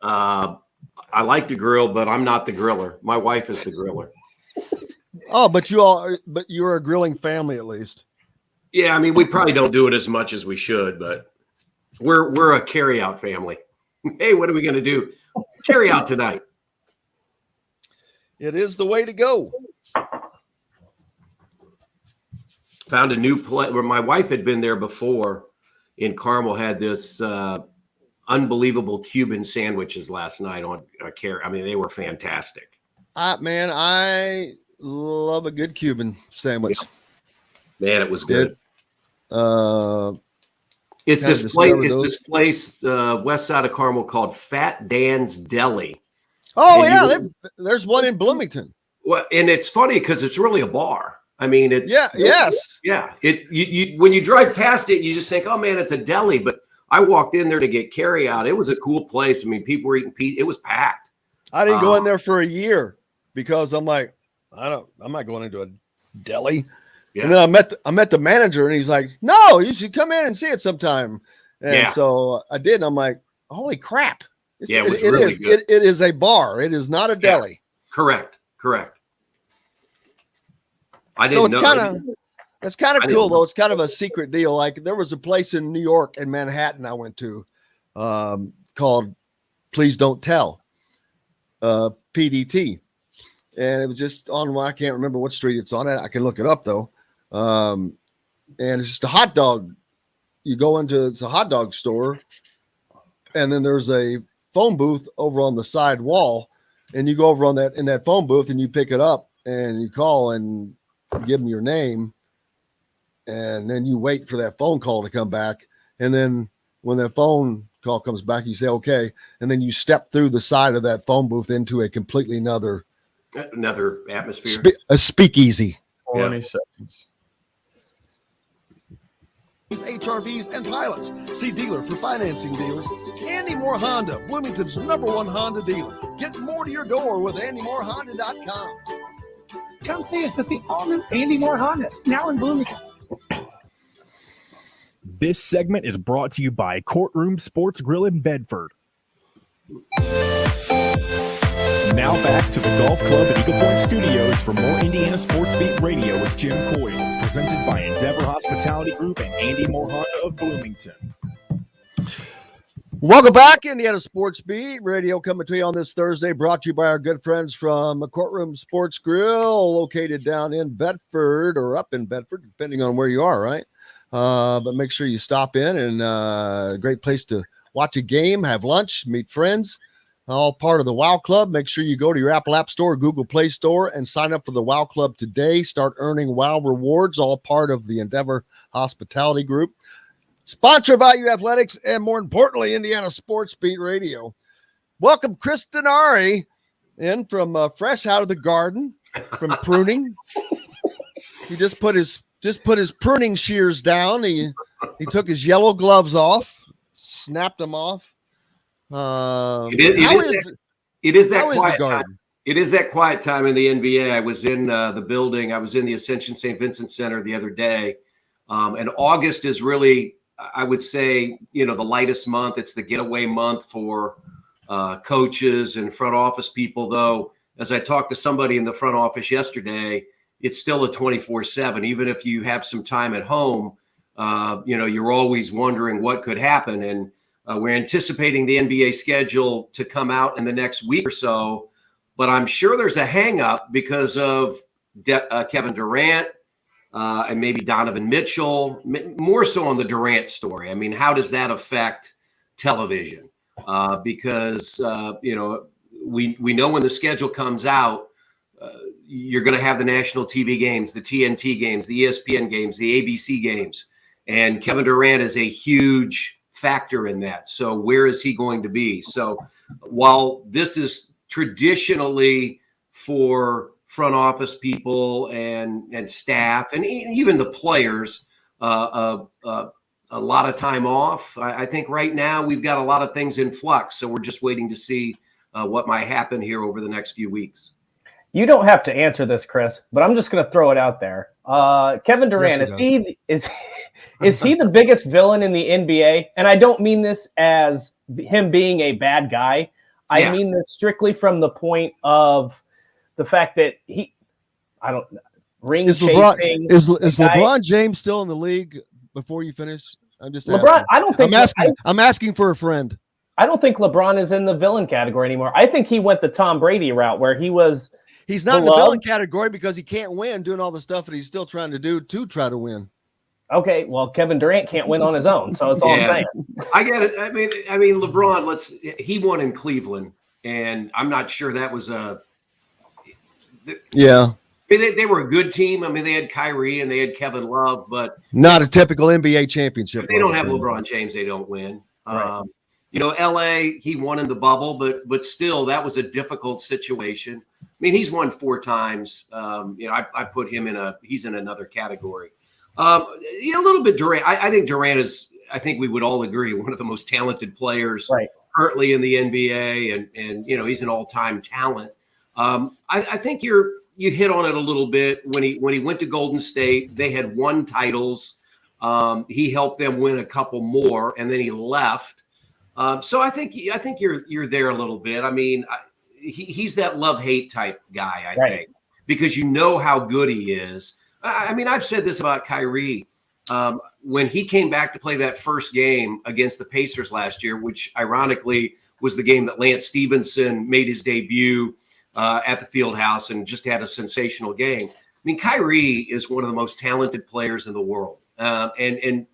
I like to grill, but I'm not the griller. My wife is the griller. Oh, but you're a grilling family at least. Yeah, I mean, we probably don't do it as much as we should, but we're a carry-out family. Hey, what are we going to do? Carry out tonight. It is the way to go. Found a new place where my wife had been there before in Carmel, had this unbelievable Cuban sandwiches last night on I mean, they were fantastic. Man, I love a good Cuban sandwich. Man, it was good. It's this place west side of Carmel called Fat Dan's Deli. Oh, and there's one in Bloomington. Well, and it's funny because it's really a bar. I mean, it's yeah. You when you drive past it, you just think, oh man, it's a deli. But I walked in there to get carry out. It was a cool place. I mean, people were eating pizza. It was packed. I didn't go in there for a year because I'm like, I'm not going into a deli. Yeah. And then I met the manager and he's like, no, you should come in and see it sometime. And so I did. And I'm like, holy crap. It was really good. It is a bar. It is not a deli. Correct. I so didn't know. It's kind of cool though. It's kind of a secret deal. Like there was a place in New York and Manhattan I went to called Please Don't Tell, PDT. And it was just on, I can't remember what street it's on. I can look it up though. And it's just a hot dog. You go into, it's a hot dog store and then there's a phone booth over on the side wall and you go over on in that phone booth and you pick it up and you call and give them your name. And then you wait for that phone call to come back. And then when that phone call comes back, you say, okay. And then you step through the side of that phone booth into a completely another atmosphere, a speakeasy. 20 seconds. HRVs and pilots. See dealer for financing deals. Andy Moore Honda, Bloomington's #1 Honda dealer. Get more to your door with AndyMooreHonda.com. Come see us at the all-new Andy Moore Honda, now in Bloomington. This segment is brought to you by Courtroom Sports Grill in Bedford. Now back to the Golf Club at Eagle Point Studios for more Indiana Sports Beat Radio with Jim Coyle, presented by Endeavor Hospitality Group and Andy Moore Honda of Bloomington. Welcome back, Indiana Sports Beat Radio, coming to you on this Thursday, brought to you by our good friends from Courtroom Sports Grill, located down in Bedford or up in Bedford, depending on where you are, right? But make sure you stop in, and a great place to watch a game, have lunch, meet friends, all part of the WOW Club. Make sure you go to your Apple App Store, Google Play Store, and sign up for the WOW Club today. Start earning WOW rewards, all part of the Endeavor Hospitality Group. Sponsored by U Athletics, and more importantly, Indiana Sports Beat Radio. Welcome, Chris Denari, in from fresh out of the garden, from pruning. He just put his pruning shears down. He took his yellow gloves off, snapped them off. It is that quiet time. It is that quiet time in the NBA. I was in the building. I was in the Ascension St. Vincent Center the other day. And August is really, I would say, the lightest month. It's the getaway month for coaches and front office people, though. As I talked to somebody in the front office yesterday, it's still a 24/7. Even if you have some time at home, you're always wondering what could happen. And we're anticipating the NBA schedule to come out in the next week or so. But I'm sure there's a hang-up because of Kevin Durant and maybe Donovan Mitchell, more so on the Durant story. I mean, how does that affect television? Because we know when the schedule comes out, you're going to have the national TV games, the TNT games, the ESPN games, the ABC games. And Kevin Durant is a huge factor in that. So where is he going to be? So while this is traditionally for front office people and staff and even the players, a lot of time off, I think right now we've got a lot of things in flux. So we're just waiting to see what might happen here over the next few weeks. You don't have to answer this, Chris, but I'm just going to throw it out there. Kevin Durant, is he the biggest villain in the NBA? And I don't mean this as him being a bad guy. I mean this strictly from the point of the fact that ring chasing. Is LeBron James still in the league? Before you finish, I'm just LeBron. I don't think I'm asking for a friend. I don't think LeBron is in the villain category anymore. I think he went the Tom Brady route where he's not in the villain category because he can't win doing all the stuff that he's still trying to do to try to win. Okay, well, Kevin Durant can't win on his own, so that's all I'm saying. I get it. I mean, LeBron. He won in Cleveland, and I'm not sure that was a. Yeah. They were a good team. I mean, they had Kyrie and they had Kevin Love, but not a typical NBA championship. If they don't have LeBron James, they don't win. Right. LA, he won in the bubble, but still, that was a difficult situation. I mean, he's won 4 times. I put him he's in another category. A little bit Durant. I think Durant is. I think we would all agree one of the most talented players currently in the NBA, and he's an all-time talent. I think you hit on it a little bit when he went to Golden State. They had won titles. He helped them win a couple more, and then he left. So I think you're there a little bit. I mean, he's that love-hate type guy. I think because how good he is. I mean, I've said this about Kyrie. When he came back to play that first game against the Pacers last year, which ironically was the game that Lance Stevenson made his debut at the Fieldhouse and just had a sensational game. I mean, Kyrie is one of the most talented players in the world. And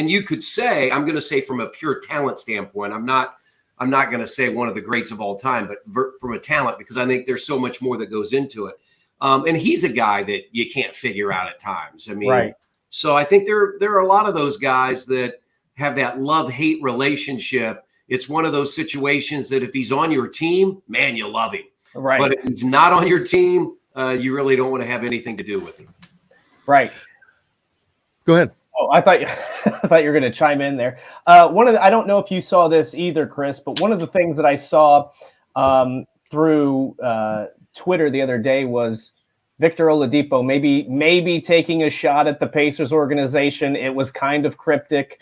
you could say, I'm going to say from a pure talent standpoint, I'm not going to say one of the greats of all time, but from a talent, because I think there's so much more that goes into it. And he's a guy that you can't figure out at times. I mean, so I think there are a lot of those guys that have that love-hate relationship. It's one of those situations that if he's on your team, man, you love him. Right. But if he's not on your team, you really don't want to have anything to do with him. Right. Go ahead. Oh, I thought you were going to chime in there. I don't know if you saw this either, Chris, but one of the things that I saw through Twitter the other day was Victor Oladipo maybe taking a shot at the Pacers organization. It was kind of cryptic.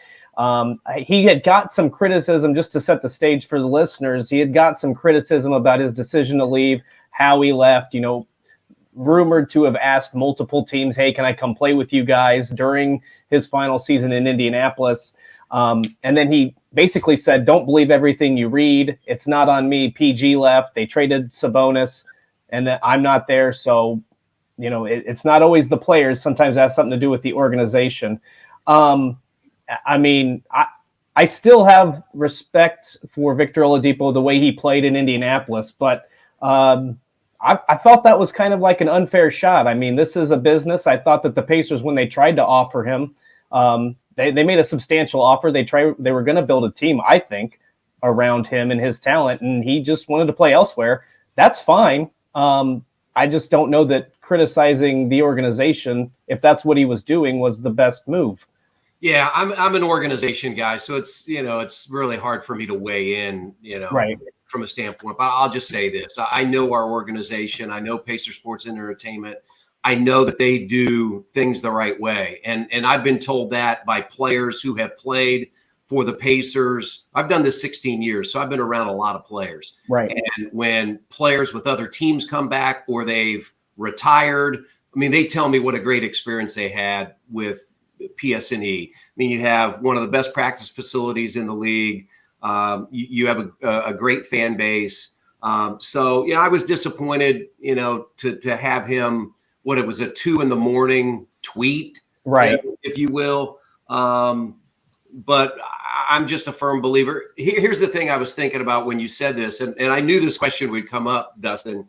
He had got some criticism, just to set the stage for the listeners. He had got some criticism about his decision to leave, how he left, rumored to have asked multiple teams, hey, can I come play with you guys during his final season in Indianapolis? And then he basically said, don't believe everything you read. It's not on me. PG left. They traded Sabonis and I'm not there. So, it's not always the players. Sometimes it has something to do with the organization. I mean, I still have respect for Victor Oladipo, the way he played in Indianapolis, but I felt that was kind of like an unfair shot. I mean, this is a business. I thought that the Pacers, when they tried to offer him, they made a substantial offer. They were going to build a team, I think, around him and his talent, and he just wanted to play elsewhere. That's fine. I just don't know that criticizing the organization if that's what he was doing was the best move. Yeah, I'm an organization guy, so it's it's really hard for me to weigh in, right, from a standpoint. But I'll just say this: I know our organization. I know Pacer Sports Entertainment. I know that they do things the right way, and I've been told that by players who have played for the Pacers. I've done this 16 years, so I've been around a lot of players. Right. And when players with other teams come back or they've retired, I mean, they tell me what a great experience they had with PSNE. I mean, you have one of the best practice facilities in the league. You have a great fan base. So, I was disappointed, to have him, it was a 2 a.m. tweet, right, if you will. But I'm just a firm believer. Here's the thing I was thinking about when you said this, and I knew this question would come up, Dustin.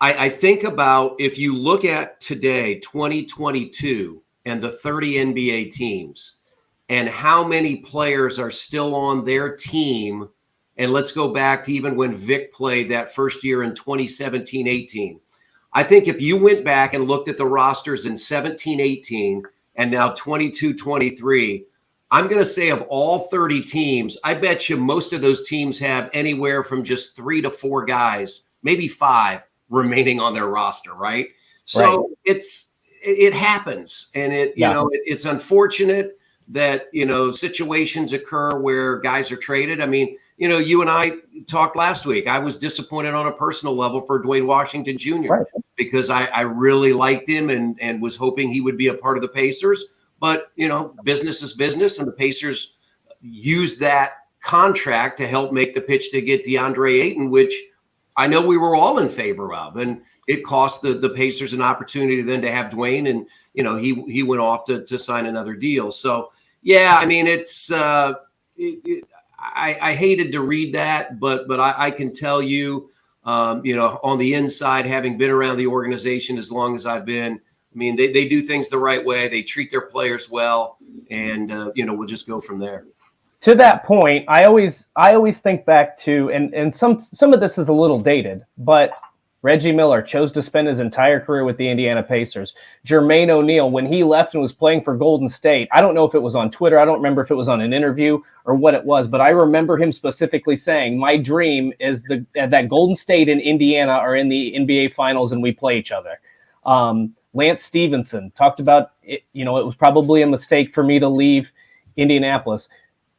I think about, if you look at today, 2022, and the 30 NBA teams, and how many players are still on their team. And let's go back to even when Vic played that first year in 2017-18. I think if you went back and looked at the rosters in 17-18 and now 22-23, I'm going to say of all 30 teams, I bet you most of those teams have anywhere from just 3 to 4 guys, maybe 5 remaining on their roster, right? So it happens, and it's unfortunate that situations occur where guys are traded. I mean, you and I talked last week. I was disappointed on a personal level for Dwayne Washington Jr. Because I really liked him and was hoping he would be a part of the Pacers. But business is business, and the Pacers used that contract to help make the pitch to get DeAndre Ayton, which I know we were all in favor of, and it cost the Pacers an opportunity then to have Dwayne, and he went off to sign another deal. So I mean, it's I hated to read that, but I can tell you, on the inside, having been around the organization as long as I've been, I mean, they do things the right way. They treat their players well, and we'll just go from there. To that point, I always think back to, and some of this is a little dated, but Reggie Miller chose to spend his entire career with the Indiana Pacers. Jermaine O'Neal, when he left and was playing for Golden State, I don't know if it was on Twitter, I don't remember if it was on an interview or what it was, but I remember him specifically saying, my dream is that Golden State and Indiana are in the NBA Finals and we play each other. Lance Stevenson talked about it, it was probably a mistake for me to leave Indianapolis.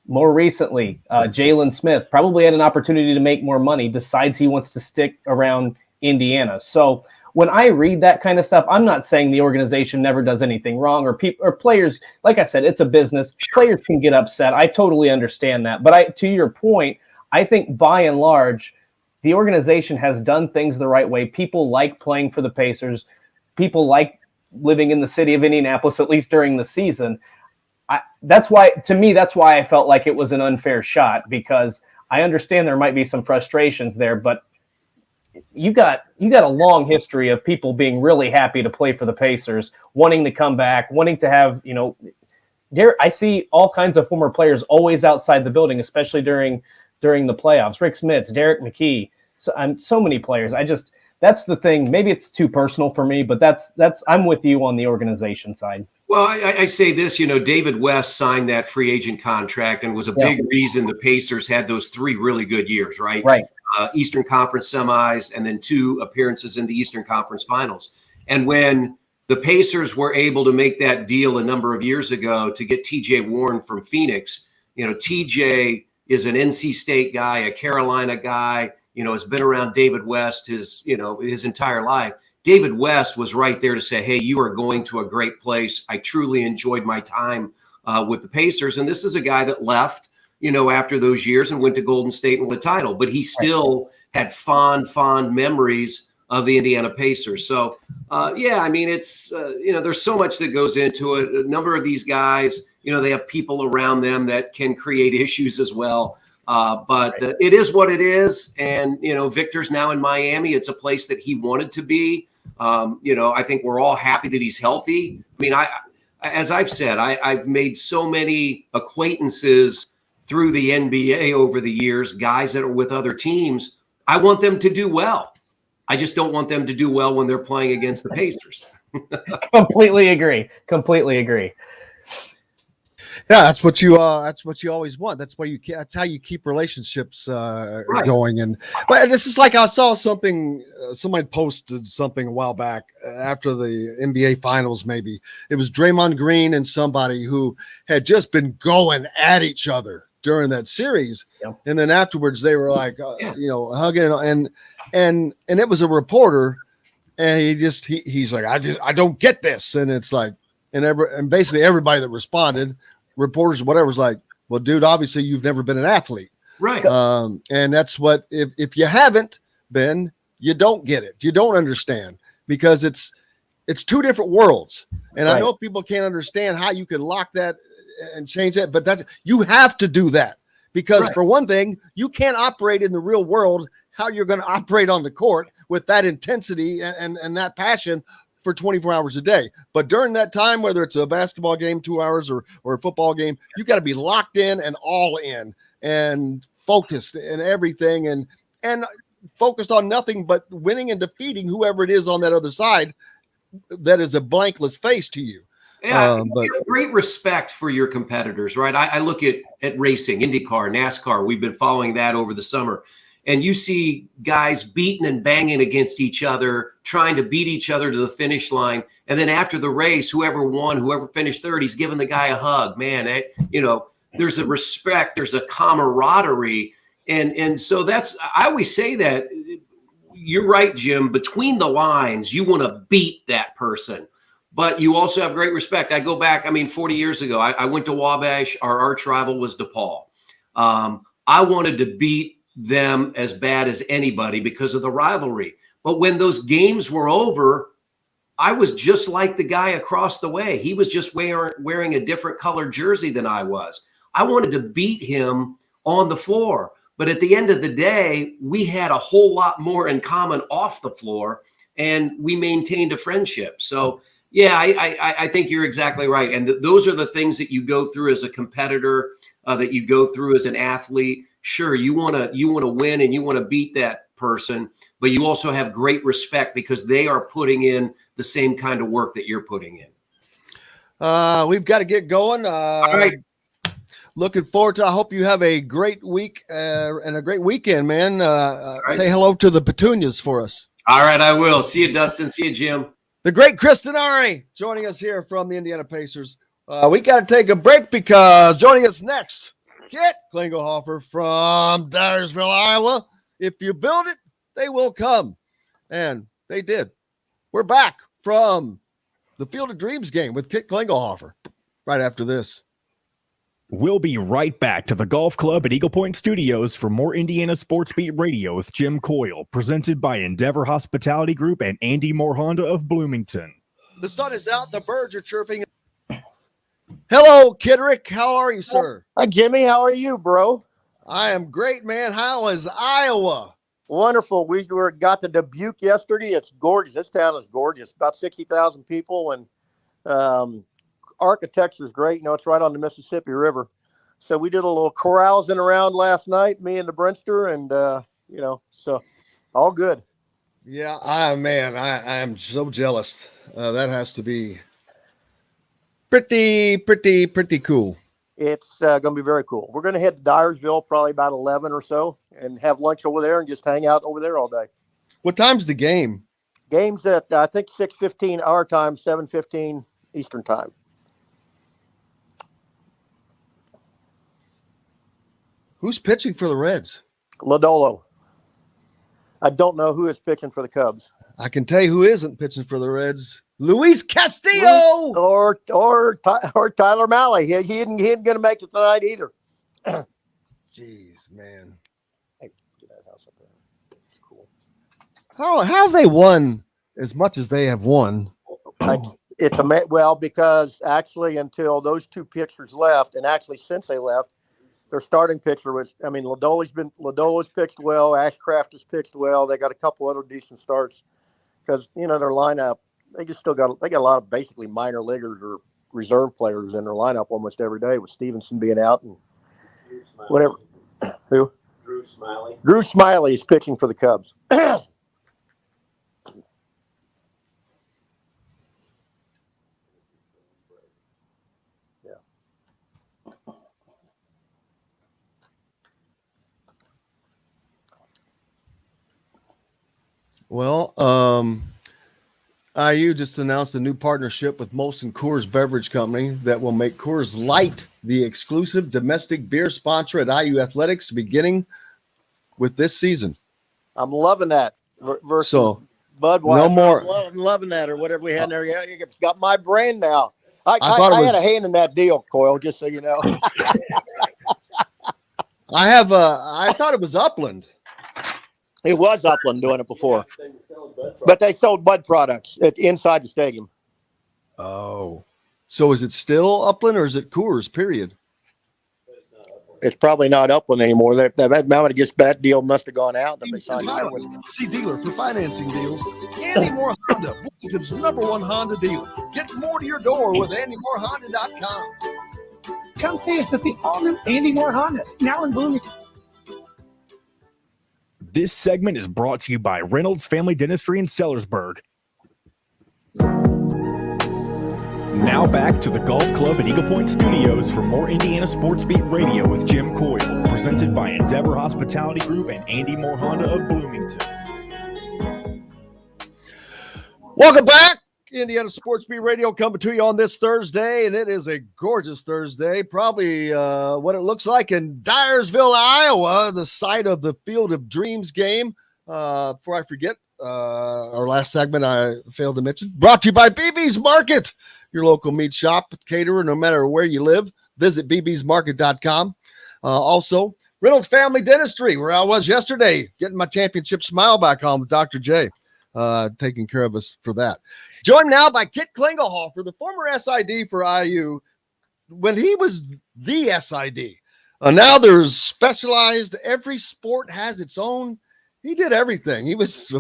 More recently, Jalen Smith probably had an opportunity to make more money, decides he wants to stick around Indiana. So when I read that kind of stuff, I'm not saying the organization never does anything wrong, or players, like I said, it's a business. Players can get upset. I totally understand that. But to your point, I think by and large, the organization has done things the right way. People like playing for the Pacers. People like living in the city of Indianapolis, at least during the season. That's why I felt like it was an unfair shot, because I understand there might be some frustrations there, but you got a long history of people being really happy to play for the Pacers, wanting to come back, wanting to have, I see all kinds of former players always outside the building, especially during the playoffs. Rick Smits, Derek McKee, so many players. That's the thing. Maybe it's too personal for me, but I'm with you on the organization side. Well, I say this, David West signed that free agent contract and was a big reason the Pacers had those 3 really good years, right? Right. Eastern Conference semis and then 2 appearances in the Eastern Conference Finals. And when the Pacers were able to make that deal a number of years ago to get TJ Warren from Phoenix, TJ is an NC State guy, a Carolina guy, has been around David West his entire life. David West was right there to say, hey, you are going to a great place. I truly enjoyed my time with the Pacers. And this is a guy that left, after those years and went to Golden State and won a title. But he still had fond memories of the Indiana Pacers. So, I mean, it's, there's so much that goes into it. A number of these guys, they have people around them that can create issues as well. But it is what it is. And, Victor's now in Miami. It's a place that he wanted to be. I think we're all happy that he's healthy. I mean, as I've said, I've made so many acquaintances through the NBA over the years, guys that are with other teams. I want them to do well. I just don't want them to do well when they're playing against the Pacers. Completely agree. Yeah, that's what you always want. That's how you keep relationships going. And but this is like I saw something. Somebody posted something a while back after the NBA Finals. Maybe it was Draymond Green and somebody who had just been going at each other during that series, and then afterwards they were like, hugging, and it was a reporter, and he's like, I don't get this, and it's like, and basically everybody that responded, reporters, whatever, was like, well, dude, obviously you've never been an athlete. Right. And that's what, if you haven't been, you don't get it. You don't understand, because it's two different worlds. And I know people can't understand how you can lock that and change that, but you have to do that, because for one thing, you can't operate in the real world how you're going to operate on the court with that intensity and that passion for 24 hours a day. But during that time, whether it's a basketball game, 2 hours, or a football game, you got to be locked in and all in and focused and everything, and focused on nothing but winning and defeating whoever it is on that other side that is a blankless face to you. Yeah, but you have great respect for your competitors, right? I look at racing, IndyCar, NASCAR. We've been following that over the summer. And you see guys beating and banging against each other, trying to beat each other to the finish line. And then after the race, whoever won, whoever finished third, he's giving the guy a hug. Man, there's a respect, there's a camaraderie. And so I always say that. You're right, Jim. Between the lines, you want to beat that person. But you also have great respect. I go back, 40 years ago, I went to Wabash. Our arch rival was DePaul. I wanted to beat them as bad as anybody because of the rivalry. But when those games were over, I was just like the guy across the way. He was just wearing a different colored jersey than I was. I wanted to beat him on the floor. But at the end of the day, we had a whole lot more in common off the floor, and we maintained a friendship. So, yeah, I think you're exactly right. And those are the things that you go through as a competitor, that you go through as an athlete. Sure, you want to win and you want to beat that person, but you also have great respect because they are putting in the same kind of work that you're putting in. We've got to get going. All right. Looking forward to. I hope you have a great week and a great weekend, man. Say hello to the Petunias for us. All right, I will. See you, Dustin. See you, Jim. The great Chris Denari joining us here from the Indiana Pacers. We got to take a break because joining us next, Kit Klingelhoffer from Dyersville, Iowa. If you build it, they will come. And they did. We're back from the Field of Dreams game with Kit Klingelhoffer right after this. We'll be right back to the Golf Club at Eagle Point Studios for more Indiana Sports Beat Radio with Jim Coyle, presented by Endeavor Hospitality Group and Andy Moore Honda of Bloomington. The sun is out. The birds are chirping. Hello, Kidrick. How are you, sir? Hi, Jimmy. How are you, bro? I am great, man. How is Iowa? Wonderful. We got to Dubuque yesterday. It's gorgeous. This town is gorgeous. About 60,000 people, and architecture is great. It's right on the Mississippi River. So we did a little carousing around last night, me and the Brinster, and so all good. Yeah, I am so jealous. That has to be pretty cool. It's going to be very cool. We're going to head to Dyersville probably about 11 or so and have lunch over there and just hang out over there all day. What time's the game? Game's at, I think, 6:15 our time, 7:15 Eastern time. Who's pitching for the Reds? Lodolo. I don't know who is pitching for the Cubs. I can tell you who isn't pitching for the Reds. Luis Castillo or Tyler Malley. He isn't going to make it tonight either. Jeez, man. Hey, get that house up there. It's cool. How have they won as much as they have won? Because actually until those two pitchers left, and actually since they left, their starting pitcher was, Lodolo's pitched well, Ashcraft has pitched well. They got a couple other decent starts because, their lineup, they got a lot of basically minor leaguers or reserve players in their lineup almost every day with Stevenson being out and whatever. Who? Drew Smiley. Drew Smiley is pitching for the Cubs. Well, IU just announced a new partnership with Molson Coors Beverage Company that will make Coors Light the exclusive domestic beer sponsor at IU Athletics beginning with this season. I'm loving that. Versus So, Budweiser. no more. I'm loving that, or whatever we had in there. Yeah, you got my brand now. I thought had a hand in that deal, Coyle, just so you know. I thought it was Upland. It was Upland doing it before. But they sold Bud products inside the stadium. Oh. So is it still Upland or is it Coors, period? It's probably not Upland anymore. That deal must have gone out. If they signed that one. See dealer for financing deals. Andy Moore Honda, Bloomington's #1 Honda dealer. Get more to your door with AndyMooreHonda.com. Come see us at the all-new Andy Moore Honda, now in Bloomington. This segment is brought to you by Reynolds Family Dentistry in Sellersburg. Now back to the Golf Club at Eagle Point Studios for more Indiana Sports Beat Radio with Jim Coyle, presented by Endeavor Hospitality Group and Andy Moore Honda of Bloomington. Welcome back. Indiana Sports Beat Radio coming to you on this Thursday, and it is a gorgeous Thursday, probably what it looks like in Dyersville, Iowa, the site of the Field of Dreams game. Before I forget, our last segment I failed to mention, brought to you by BB's Market, your local meat shop, caterer, no matter where you live. Visit bbsmarket.com. Also, Reynolds Family Dentistry, where I was yesterday, getting my championship smile back on with Dr. J, taking care of us for that. Joined now by Kit Klingelhofer, the former SID for IU, when he was the SID. Now there's specialized. Every sport has its own. He did everything. He was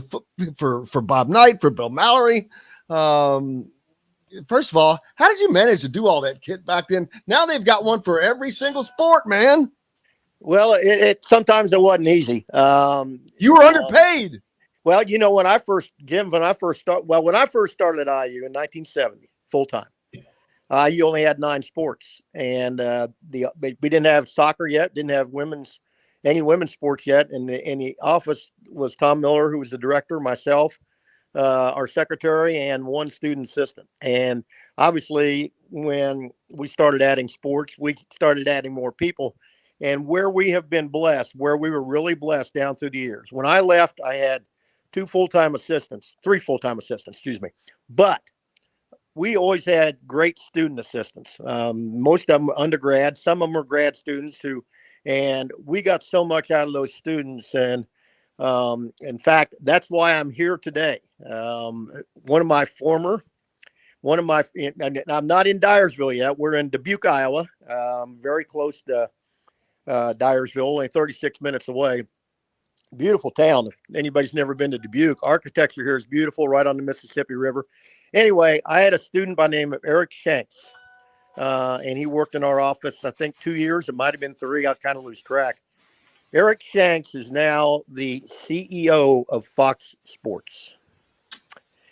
for Bob Knight, for Bill Mallory. First of all, how did you manage to do all that, Kit, back then? Now they've got one for every single sport, man. Well, it sometimes it wasn't easy. You were underpaid. Well, when I first started at IU in 1970, full time, IU only had 9 sports, and we didn't have soccer yet, didn't have any women's sports yet, and in the office was Tom Miller, who was the director, myself, our secretary, and 1 student assistant. And obviously, when we started adding sports, we started adding more people. And where we have been blessed, where we were really blessed down through the years. When I left, I had 3 full-time assistants, excuse me. But we always had great student assistants. Most of them undergrad, some of them were grad students and we got so much out of those students. And in fact, that's why I'm here today. I'm not in Dyersville yet. We're in Dubuque, Iowa, very close to Dyersville, only 36 minutes away. Beautiful town. If anybody's never been to Dubuque, architecture here is beautiful, right on the Mississippi River. Anyway, I had a student by the name of Eric Shanks, and he worked in our office, I think 2 years. It might have been 3. I kind of lose track. Eric Shanks is now the CEO of Fox Sports.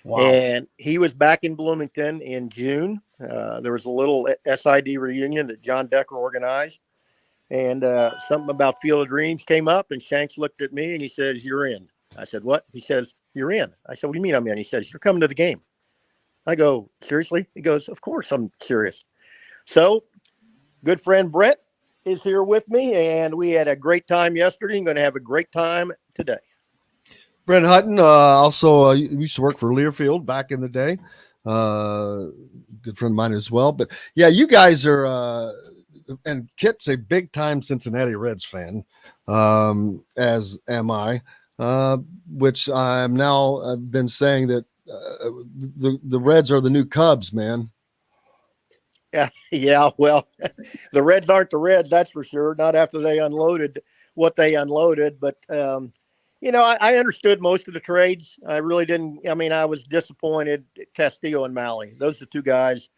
Wow. And he was back in Bloomington in June. There was a little SID reunion that John Decker organized. And something about Field of Dreams came up, and Shanks looked at me and he says, "You're in." I said, "What?" He says, "You're in." I said, "What do you mean I'm in?" He says, "You're coming to the game." I go, "Seriously?" He goes, "Of course I'm serious." So good friend Brent is here with me, and we had a great time yesterday and going to have a great time today. Brent Hutton also used to work for Learfield back in the day. Good friend of mine as well. But, yeah, you guys are and Kit's a big-time Cincinnati Reds fan, as am I, which I'm now been saying that the Reds are the new Cubs, man. Yeah. Well, the Reds aren't the Reds, that's for sure. Not after they unloaded what they unloaded. But, I understood most of the trades. I really didn't. I mean, I was disappointed Castillo and Malley. Those are the 2 guys.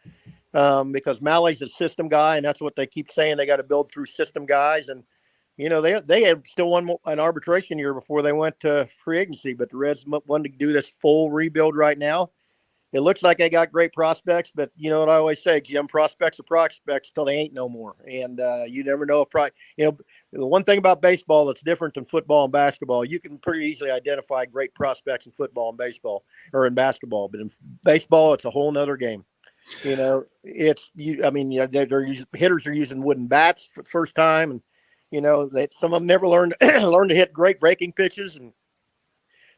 Because Malley's a system guy, and that's what they keep saying. They got to build through system guys. And, they had still won an arbitration year before they went to free agency, but the Reds wanted to do this full rebuild right now. it looks like they got great prospects, but you know what I always say, Jim, prospects are prospects till they ain't no more. And you never know if the one thing about baseball that's different than football and basketball, you can pretty easily identify great prospects in football and baseball or in basketball, but in baseball, it's a whole nother game. You know, hitters are using wooden bats for the first time, and you know, some of them never learned to hit great breaking pitches, and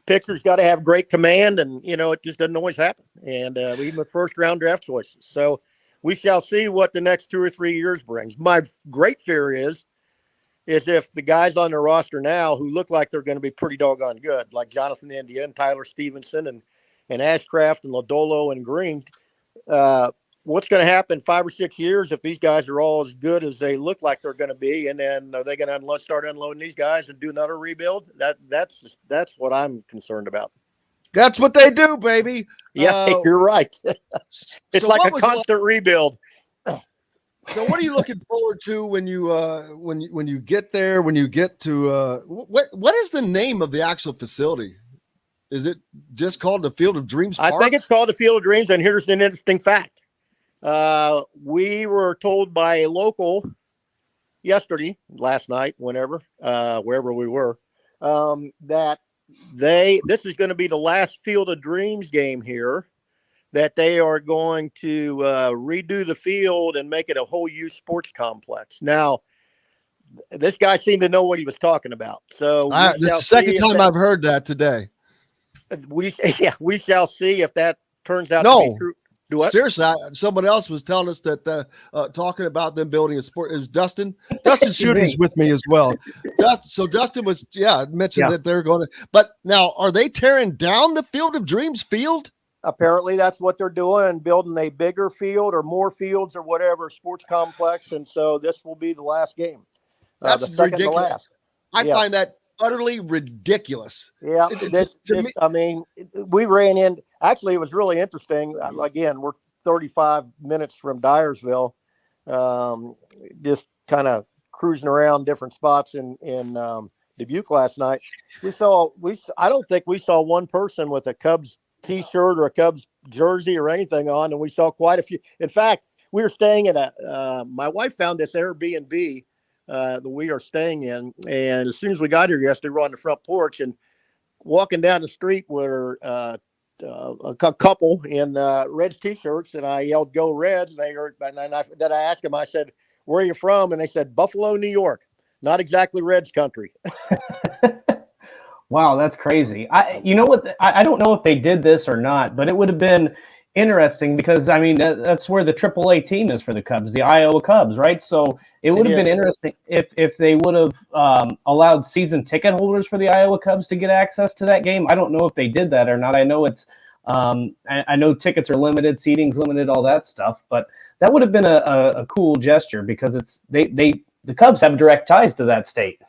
pitchers got to have great command, and you know, it just doesn't always happen. And even with first round draft choices, so we shall see what the next 2 or 3 years brings. My great fear is if the guys on the roster now who look like they're going to be pretty doggone good, like Jonathan India and Tyler Stevenson and Ashcraft and Lodolo and Green. What's going to happen 5 or 6 years if these guys are all as good as they look like they're going to be? And then are they going to start unloading these guys and do another rebuild? That's what I'm concerned about. That's what they do, baby. Yeah, you're right. It's like a constant rebuild. So what are you looking forward to when you get there, when you get to what is the name of the actual facility? Is it just called the Field of Dreams Park? I think it's called the Field of Dreams, and here's an interesting fact. We were told by a local last night, wherever we were, that this is going to be the last Field of Dreams game here, that they are going to redo the field and make it a whole youth sports complex. Now, this guy seemed to know what he was talking about. So it's the second time I've heard that today. We shall see if that turns out to be true. Do what? Seriously, someone else was telling us that talking about them building a sport. It was Dustin. Dustin Schutte's with me as well. So Dustin was mentioned that they're going to. But now, are they tearing down the Field of Dreams field? Apparently, that's what they're doing and building a bigger field or more fields or whatever sports complex. And so this will be the last game. That's the ridiculous. Last. I find that utterly ridiculous. Yeah, I mean, we ran in. Actually, it was really interesting. Again, we're 35 minutes from Dyersville, just kind of cruising around different spots in Dubuque last night. I don't think we saw one person with a Cubs T-shirt or a Cubs jersey or anything on, and we saw quite a few. In fact, we were staying at my wife found this Airbnb that we are staying in, and as soon as we got here yesterday, we're on the front porch and walking down the street were a couple in Reds T-shirts, and I yelled "Go Reds!" and then I asked them, I said, "Where are you from?" And they said, "Buffalo, New York." Not exactly Reds country. Wow, that's crazy. You know what? I don't know if they did this or not, but it would have been interesting because, I mean, that's where the AAA team is for the Cubs, the Iowa Cubs, right? So it would have been interesting if they would have allowed season ticket holders for the Iowa Cubs to get access to that game. I don't know if they did that or not. I know it's I know tickets are limited, seating's limited, all that stuff, but that would have been a cool gesture because the Cubs have direct ties to that state.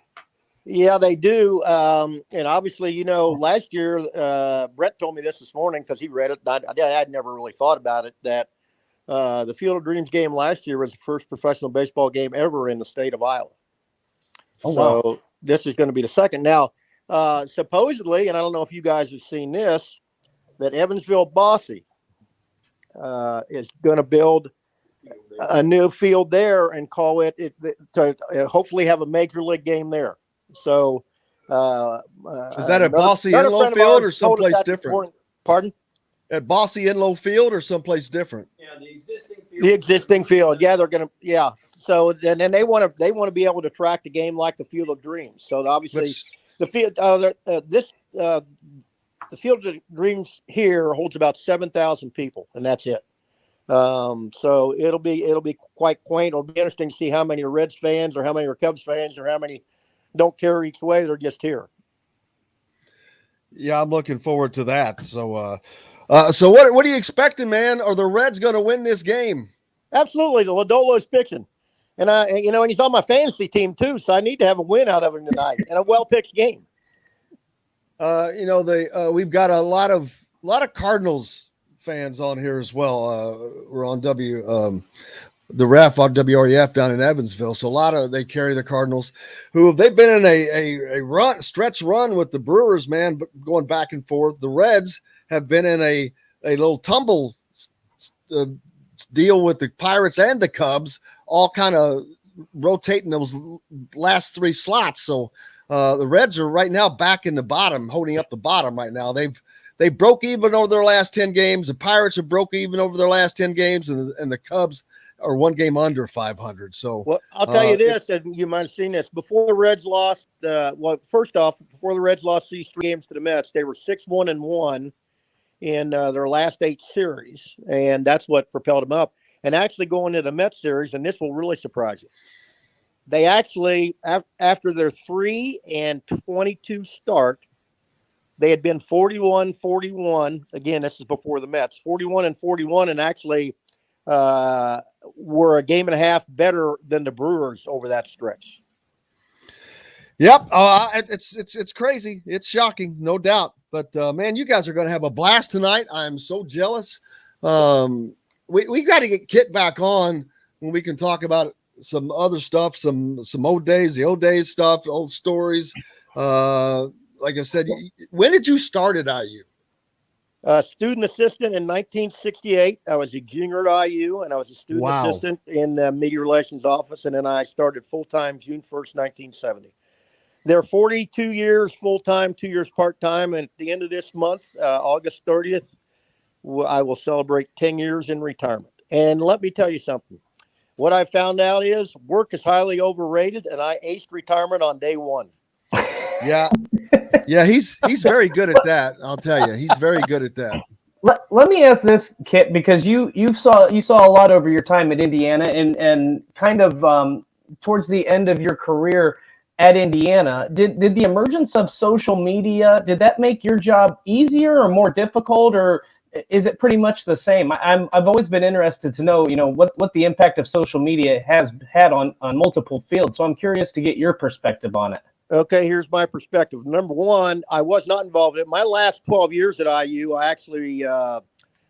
Yeah, they do. And obviously, you know, last year, Brett told me this morning because he read it. I had never really thought about it, that the Field of Dreams game last year was the first professional baseball game ever in the state of Iowa. Oh, so wow. This is going to be the second. Now, supposedly, and I don't know if you guys have seen this, that Evansville Bozich is going to build a new field there and call it to hopefully have a major league game there. So, is that at Bossy Inlow Field or someplace different? Pardon? At Bossy Inlow Field or someplace different? Yeah, the existing field. Yeah, they're gonna. Yeah. So then they want to be able to track the game like the Field of Dreams. So obviously, the field the Field of Dreams here holds about 7,000 people, and that's it. So it'll be quite quaint. It'll be interesting to see how many are Reds fans or how many are Cubs fans or how many don't care each way. They're just here. Yeah, I'm looking forward to that. So, so what are you expecting, man? Are the Reds going to win this game? Absolutely. The Lodolo is pitching, and and he's on my fantasy team too. So I need to have a win out of him tonight and a well-pitched game. We've got a lot of Cardinals fans on here as well. We're on the ref on WREF down in Evansville. So they carry the Cardinals, who they've been in a stretch run with the Brewers, man, but going back and forth. The Reds have been in a little tumble deal with the Pirates and the Cubs, all kind of rotating those last 3 slots. So the Reds are right now back in the bottom, holding up the bottom right now. They broke even over their last 10 games. The Pirates have broke even over their last 10 games, and the Cubs are 1 game under 500. So, well, I'll tell you this, and you might have seen this before the Reds lost. First off, before the Reds lost these 3 games to the Mets, they were 6-1-1 in their last 8 series, and that's what propelled them up. And actually going to the Mets series, and this will really surprise you, they actually, after their 3-22 start, they had been 41-41. Again, this is before the Mets, 41-41, and actually were a game and a half better than the Brewers over that stretch. Yep, it's crazy. It's shocking, no doubt. But man, you guys are going to have a blast tonight. I'm so jealous. We got to get Kit back on when we can talk about some other stuff, some old days, the old days stuff, old stories. Like I said, when did you start at IU? Student assistant in 1968. I was a junior at IU, and I was a student assistant in the media relations office, and then I started full-time June 1st, 1970. They're 42 years full-time, 2 years part-time, and at the end of this month, August 30th, I will celebrate 10 years in retirement. And let me tell you something. What I found out is work is highly overrated, and I aced retirement on day 1. Yeah. Yeah, he's very good at that. I'll tell you, he's very good at that. Let me ask this, Kit, because you saw a lot over your time at Indiana, and kind of towards the end of your career at Indiana. Did the emergence of social media, did that make your job easier or more difficult, or is it pretty much the same? I've always been interested to know, what the impact of social media has had on multiple fields. So I'm curious to get your perspective on it. Okay, here's my perspective. Number one, I was not involved in it. My last 12 years at IU, I actually I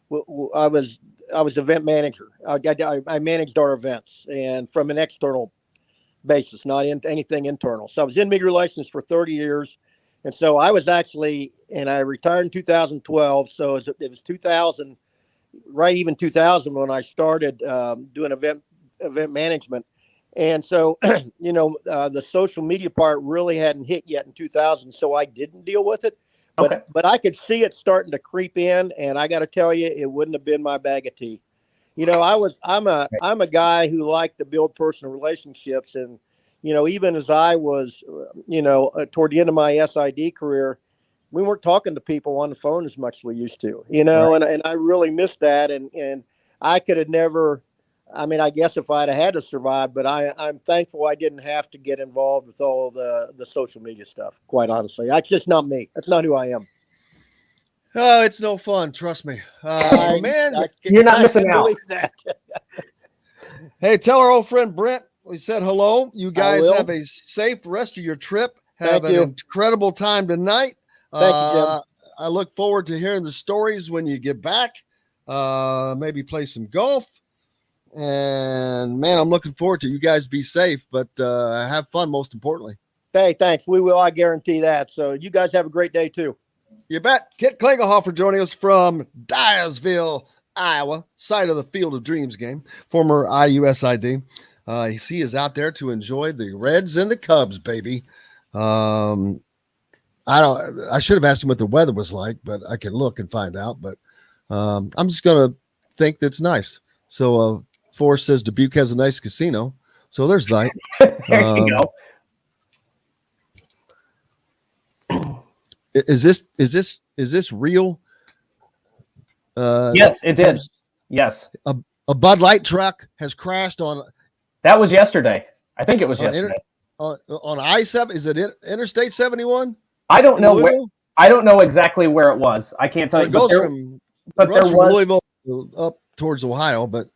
was event manager. I managed our events, and from an external basis, not in anything internal. So I was in media relations for 30 years, and so I was actually, and I retired in 2012. So it was 2000, right? Even 2000 when I started doing event management. And so, the social media part really hadn't hit yet in 2000, so I didn't deal with it. But I could see it starting to creep in, and I got to tell you, it wouldn't have been my bag of tea. I'm a guy who liked to build personal relationships, and even as I was, toward the end of my SID career, we weren't talking to people on the phone as much as we used to. Right. And I really missed that, and I could have never. I mean, I guess if I'd have had to survive, but I'm thankful I didn't have to get involved with all the social media stuff, quite honestly. That's just not me. That's not who I am. Oh, it's no fun. Trust me. Man, you're not missing out. That. Hey, tell our old friend Brent we said hello. You guys have a safe rest of your trip. Have an incredible time tonight. Thank you, Jim. I look forward to hearing the stories when you get back. Maybe play some golf. And man, I'm looking forward to you guys be safe, but have fun most importantly. Hey, thanks. We will. I guarantee that. So you guys have a great day too. You bet. Kit Klingelhofer joining us from Dyersville, Iowa, site of the Field of Dreams game, former IUSID. He is out there to enjoy the Reds and the Cubs, baby. I should have asked him what the weather was like, but I can look and find out. But I'm just gonna think that's nice. So Forrest says Dubuque has a nice casino. So there's that. There you go. Is this real? Yes, it did. Yes. A Bud Light truck has crashed on. That was yesterday. I think it was yesterday. On I-7, is it Interstate 71? I don't know I don't know exactly where it was. I can't tell you. It goes from Louisville up towards Ohio, but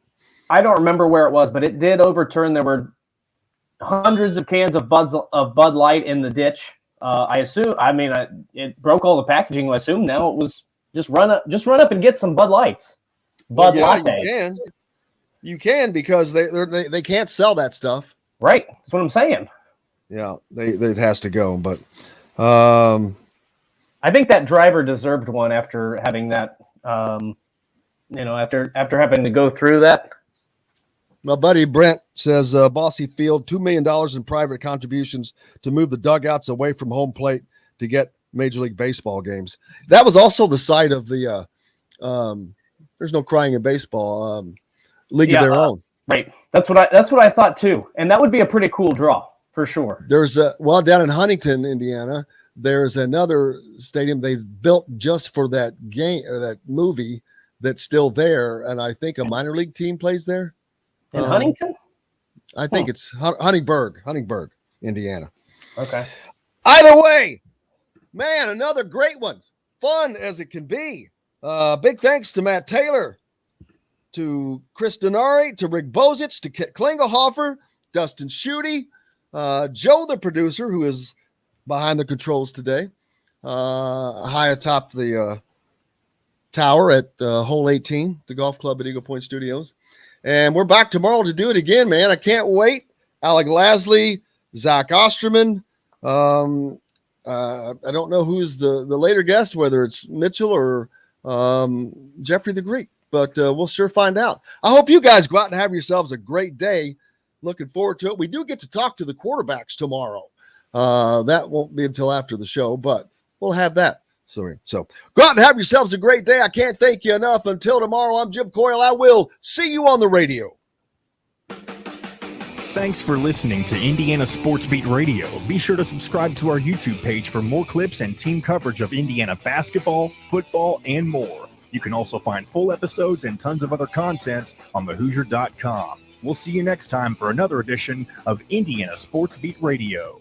I don't remember where it was, but it did overturn. There were hundreds of cans of Bud Light in the ditch. I assume. I mean, it broke all the packaging. I assume now it was just run up and get some Bud Lights. Bud Latte. You can because they can't sell that stuff. Right. That's what I'm saying. Yeah, it has to go. But I think that driver deserved one after having that after having to go through that. My buddy Brent says Bossy Field, $2 million in private contributions to move the dugouts away from home plate to get Major League Baseball games. That was also the site of the There's No Crying in Baseball League of Their Own. Right. That's what I thought too, and that would be a pretty cool draw for sure. There's down in Huntington, Indiana, there's another stadium they built just for that game or that movie that's still there, and I think a minor league team plays there. In Huntington? I think it's Huntingburg, Indiana. Okay. Either way, man, another great one. Fun as it can be. Big thanks to Matt Taylor, to Chris Denari, to Rick Bozich, to Klingelhoffer, Dustin Schutte, Joe, the producer, who is behind the controls today, high atop the tower at Hole 18, the golf club at Eagle Point Studios. And we're back tomorrow to do it again, man. I can't wait. Alec Lasley, Zach Osterman. I don't know who's the later guest, whether it's Mitchell or Jeffrey the Greek, but we'll sure find out. I hope you guys go out and have yourselves a great day. Looking forward to it. We do get to talk to the quarterbacks tomorrow. That won't be until after the show, but we'll have that. So go out and have yourselves a great day. I can't thank you enough. Until tomorrow, I'm Jim Coyle. I will see you on the radio. Thanks for listening to Indiana Sports Beat Radio. Be sure to subscribe to our YouTube page for more clips and team coverage of Indiana basketball, football, and more. You can also find full episodes and tons of other content on thehoosier.com. We'll see you next time for another edition of Indiana Sports Beat Radio.